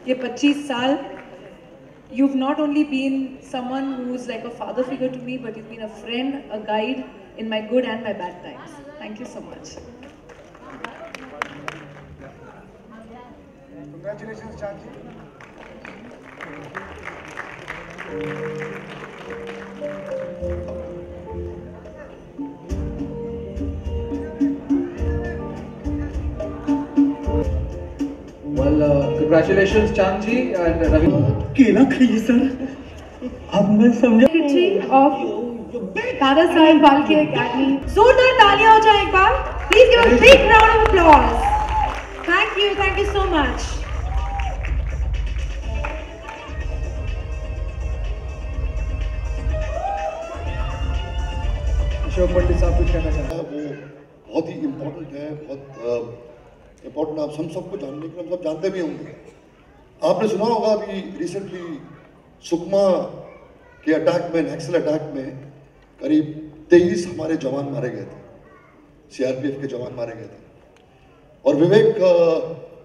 ये 25 साल you've not only been someone who's like a father figure to me, but you've been a friend, a guide in my good and my bad times. Thank you so much. Congratulations, Chanji. Well, congratulations, Chanji and Ravi. केला खाइए sir. अब मैं समझा. Of दादा Saheb Phalke academy. जोरदार तालियां हो जाए एक बार. Please give a big round of applause. Thank you so much. Ashok Pandit साहब कुछ कहना चाहते हैं? वो बहुत ही इम्पोर्टेंट है, बहुत इम्पोर्टेंट. आप हम सबको जानने के, हम सब जानते भी होंगे. आपने सुना होगा अभी रिसेंटली सुकमा के अटैक में, नक्सल अटैक में करीब 23 हमारे जवान मारे गए थे, सीआरपीएफ के जवान मारे गए थे. और विवेक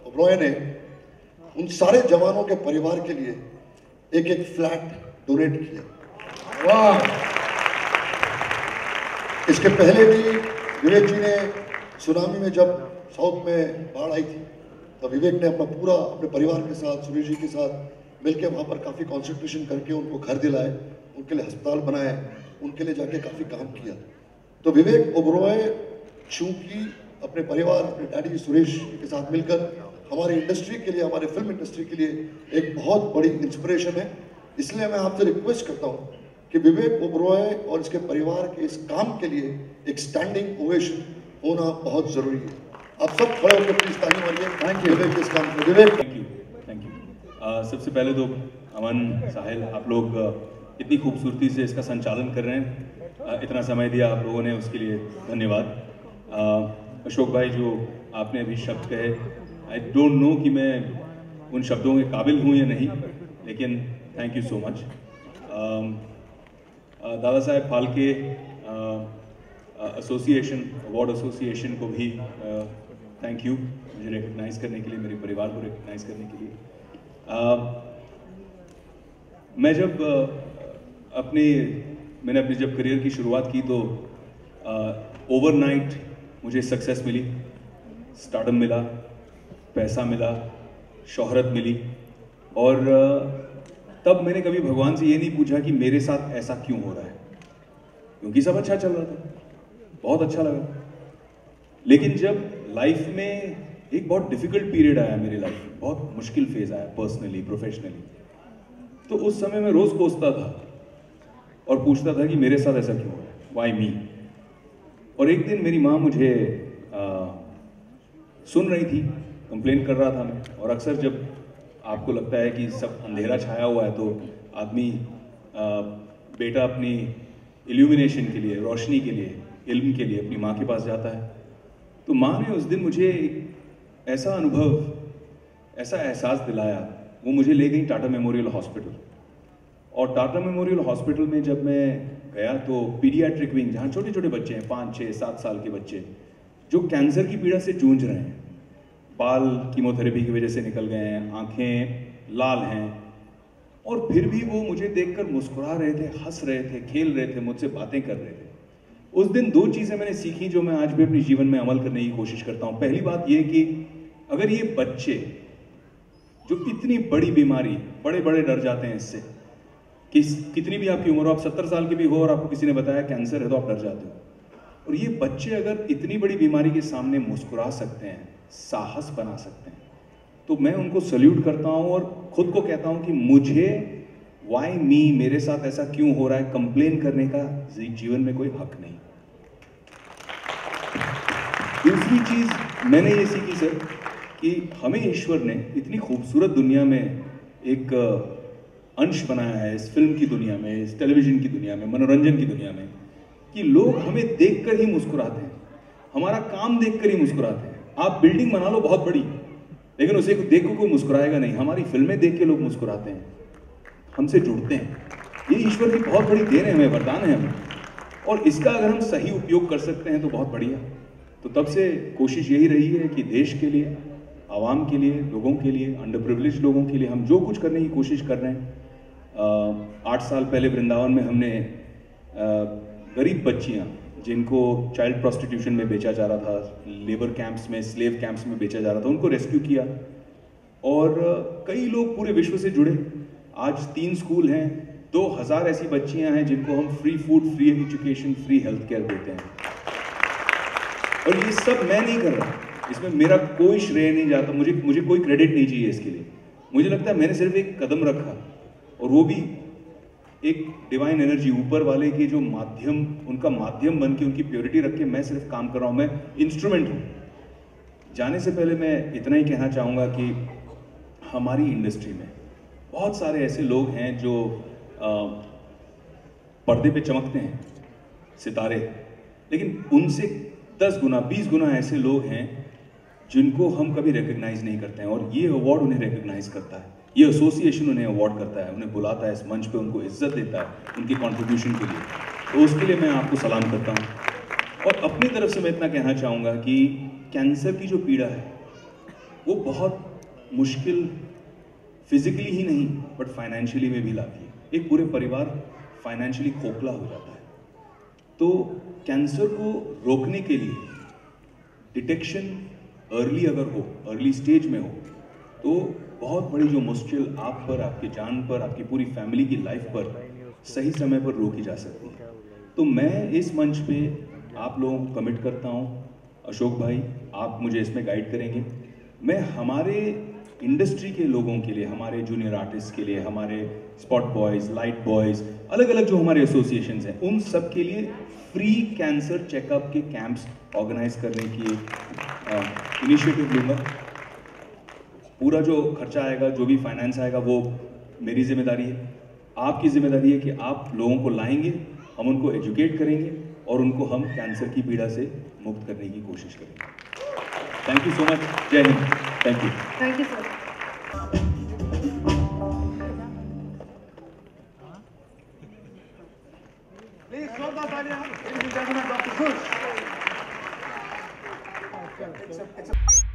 ओबरॉय ने उन सारे जवानों के परिवार के लिए एक फ्लैट डोनेट किया. वाह. इसके पहले भी विवेक जी ने सुनामी में जब साउथ में बाढ़ आई थी तो विवेक ने अपने परिवार के साथ, सुरेश जी के साथ मिलकर वहाँ पर काफ़ी कॉन्सेंट्रेशन करके उनको घर दिलाए, उनके लिए अस्पताल बनाए, उनके लिए जाके काफ़ी काम किया. तो विवेक ओबरॉय चूँकि अपने परिवार, अपने डैडी सुरेश के साथ मिलकर हमारी इंडस्ट्री के लिए, हमारे फिल्म इंडस्ट्री के लिए एक बहुत बड़ी इंस्पिरेशन है. इसलिए मैं आपसे रिक्वेस्ट करता हूँ कि विवेक ओबरॉय और इसके परिवार के इस काम के लिए एक स्टैंडिंग ओवेशन होना बहुत ज़रूरी है. आप सब खड़े होकर प्लीज ताली मारिए. थैंक यू विवेक इस काम के. विवेक थैंक यू. सबसे पहले तो अमन, साहिल, आप लोग इतनी खूबसूरती से इसका संचालन कर रहे हैं, इतना समय दिया आप लोगों ने, उसके लिए धन्यवाद. अशोक भाई, जो आपने अभी शब्द कहे, आई डोंट नो कि मैं उन शब्दों के काबिल हूँ या नहीं, लेकिन थैंक यू सो मच. दादा Saheb Phalke association, award association को भी थैंक यू मुझे रिकग्नाइज़ करने के लिए, मेरे परिवार को रिकग्नाइज़ करने के लिए. मैंने अपनी जब करियर की शुरुआत की तो ओवरनाइट मुझे सक्सेस मिली, स्टारडम मिला, पैसा मिला, शोहरत मिली, और तब मैंने कभी भगवान से ये नहीं पूछा कि मेरे साथ ऐसा क्यों हो रहा है, क्योंकि सब अच्छा चल रहा था, बहुत अच्छा लगा. लेकिन जब लाइफ में एक बहुत डिफिकल्ट पीरियड आया मेरी लाइफ में, बहुत मुश्किल फेज आया पर्सनली प्रोफेशनली। तो उस समय मैं रोज कोसता था और पूछता था कि मेरे साथ ऐसा क्यों है, वाई मी। और एक दिन मेरी माँ मुझे सुन रही थी, कंप्लेन कर रहा था मैं। और अक्सर जब आपको लगता है कि सब अंधेरा छाया हुआ है तो आदमी बेटा अपनी इल्यूमिनेशन के लिए, रोशनी के लिए, इल्म के लिए अपनी माँ के पास जाता है। तो माँ ने उस दिन मुझे एक ऐसा अनुभव, ऐसा एहसास दिलाया। वो मुझे ले गई टाटा मेमोरियल हॉस्पिटल। और टाटा मेमोरियल हॉस्पिटल में जब मैं गया तो पीडियाट्रिक विंग, जहाँ छोटे छोटे बच्चे हैं, 5, 6, 7 साल के बच्चे जो कैंसर की पीड़ा से जूझ रहे हैं, बाल कीमोथेरेपी की वजह से निकल गए हैं, आंखें लाल हैं, और फिर भी वो मुझे देखकर मुस्कुरा रहे थे, हंस रहे थे, खेल रहे थे, मुझसे बातें कर रहे थे। उस दिन 2 चीज़ें मैंने सीखी जो मैं आज भी अपने जीवन में अमल करने की कोशिश करता हूँ। पहली बात ये कि अगर ये बच्चे जो इतनी बड़ी बीमारी, बड़े बड़े डर जाते हैं इससे, कि कितनी भी आपकी उम्र हो, आप 70 साल के भी हो और आपको किसी ने बताया कैंसर है तो आप डर जाते हो। और ये बच्चे अगर इतनी बड़ी बीमारी के सामने मुस्कुरा सकते हैं, साहस बना सकते हैं, तो मैं उनको सल्यूट करता हूँ और खुद को कहता हूँ कि मुझे वाई मी, मेरे साथ ऐसा क्यों हो रहा है, कंप्लेन करने का जीवन में कोई हक नहीं। दूसरी चीज मैंने ये सीखी सर कि हमें ईश्वर ने इतनी खूबसूरत दुनिया में एक अंश बनाया है, इस फिल्म की दुनिया में, इस टेलीविजन की दुनिया में, मनोरंजन की दुनिया में, कि लोग हमें देखकर ही मुस्कुराते हैं, हमारा काम देखकर ही मुस्कुराते हैं। आप बिल्डिंग बना लो बहुत बड़ी, लेकिन उसे देख कोई मुस्कुराएगा नहीं। हमारी फिल्में देख के लोग मुस्कुराते हैं, हमसे जुड़ते हैं। ये ईश्वर की बहुत बड़ी देन है हमें, वरदान है हमें, और इसका अगर हम सही उपयोग कर सकते हैं तो बहुत बढ़िया। तो तब से कोशिश यही रही है कि देश के लिए, आवाम के लिए, लोगों के लिए, अंडर प्रिविलेज लोगों के लिए हम जो कुछ करने की कोशिश कर रहे हैं। 8 साल पहले वृंदावन में हमने गरीब बच्चियाँ जिनको चाइल्ड प्रोस्टिट्यूशन में बेचा जा रहा था, लेबर कैंप्स में, स्लेव कैंप्स में बेचा जा रहा था, उनको रेस्क्यू किया। और कई लोग पूरे विश्व से जुड़े। आज 3 स्कूल हैं, 2000 ऐसी बच्चियां हैं जिनको हम free food, free education, free health care देते हैं। और ये सब मैं नहीं कर रहा, इसमें मेरा कोई श्रेय नहीं जाता, मुझे कोई क्रेडिट नहीं चाहिए इसके लिए। मुझे लगता है मैंने सिर्फ एक कदम रखा, और वो भी एक डिवाइन एनर्जी, ऊपर वाले के जो माध्यम, उनका माध्यम बन के, उनकी प्योरिटी रख के मैं सिर्फ काम कर रहा हूँ, मैं इंस्ट्रूमेंट हूँ। जाने से पहले मैं इतना ही कहना चाहूँगा कि हमारी इंडस्ट्री में बहुत सारे ऐसे लोग हैं जो पर्दे पे चमकते हैं, सितारे, लेकिन उनसे 10 गुना, 20 गुना ऐसे लोग हैं जिनको हम कभी रिकग्नाइज नहीं करते हैं। और ये अवार्ड उन्हें रिकग्नाइज करता है, ये एसोसिएशन उन्हें अवार्ड करता है, उन्हें बुलाता है इस मंच पे, उनको इज्जत देता है उनकी कंट्रीब्यूशन के लिए। तो उसके लिए मैं आपको सलाम करता हूँ। और अपनी तरफ से मैं इतना कहना चाहूँगा कि कैंसर की जो पीड़ा है वो बहुत मुश्किल, फिजिकली ही नहीं बट फाइनेंशियली में भी लाती है। एक पूरे परिवार फाइनेंशियली खोखला हो जाता है। तो कैंसर को रोकने के लिए डिटेक्शन अर्ली अगर हो, अर्ली स्टेज में हो, तो बहुत बड़ी जो मुश्किल आप पर, आपकी जान पर, आपकी पूरी फैमिली की लाइफ पर सही समय पर रोकी जा सकती है। तो मैं इस मंच पे आप लोगों को कमिट करता हूँ। अशोक भाई, आप मुझे इसमें गाइड करेंगे। मैं हमारे इंडस्ट्री के लोगों के लिए, हमारे जूनियर आर्टिस्ट के लिए, हमारे स्पॉट बॉयज़, लाइट बॉयज़, अलग अलग जो हमारे एसोसिएशंस हैं, उन सब के लिए फ्री कैंसर चेकअप के कैंप्स ऑर्गेनाइज करने की इनिशिएटिव लूँगा। पूरा जो खर्चा आएगा, जो भी फाइनेंस आएगा, वो मेरी जिम्मेदारी है। आपकी जिम्मेदारी है कि आप लोगों को लाएंगे, हम उनको एजुकेट करेंगे और उनको हम कैंसर की पीड़ा से मुक्त करने की कोशिश करेंगे। Thank you so much. जय हिंद। Thank you. Thank you sir. Please, जोरदार तालियां, ladies and gentlemen, Dr. Kush. It's a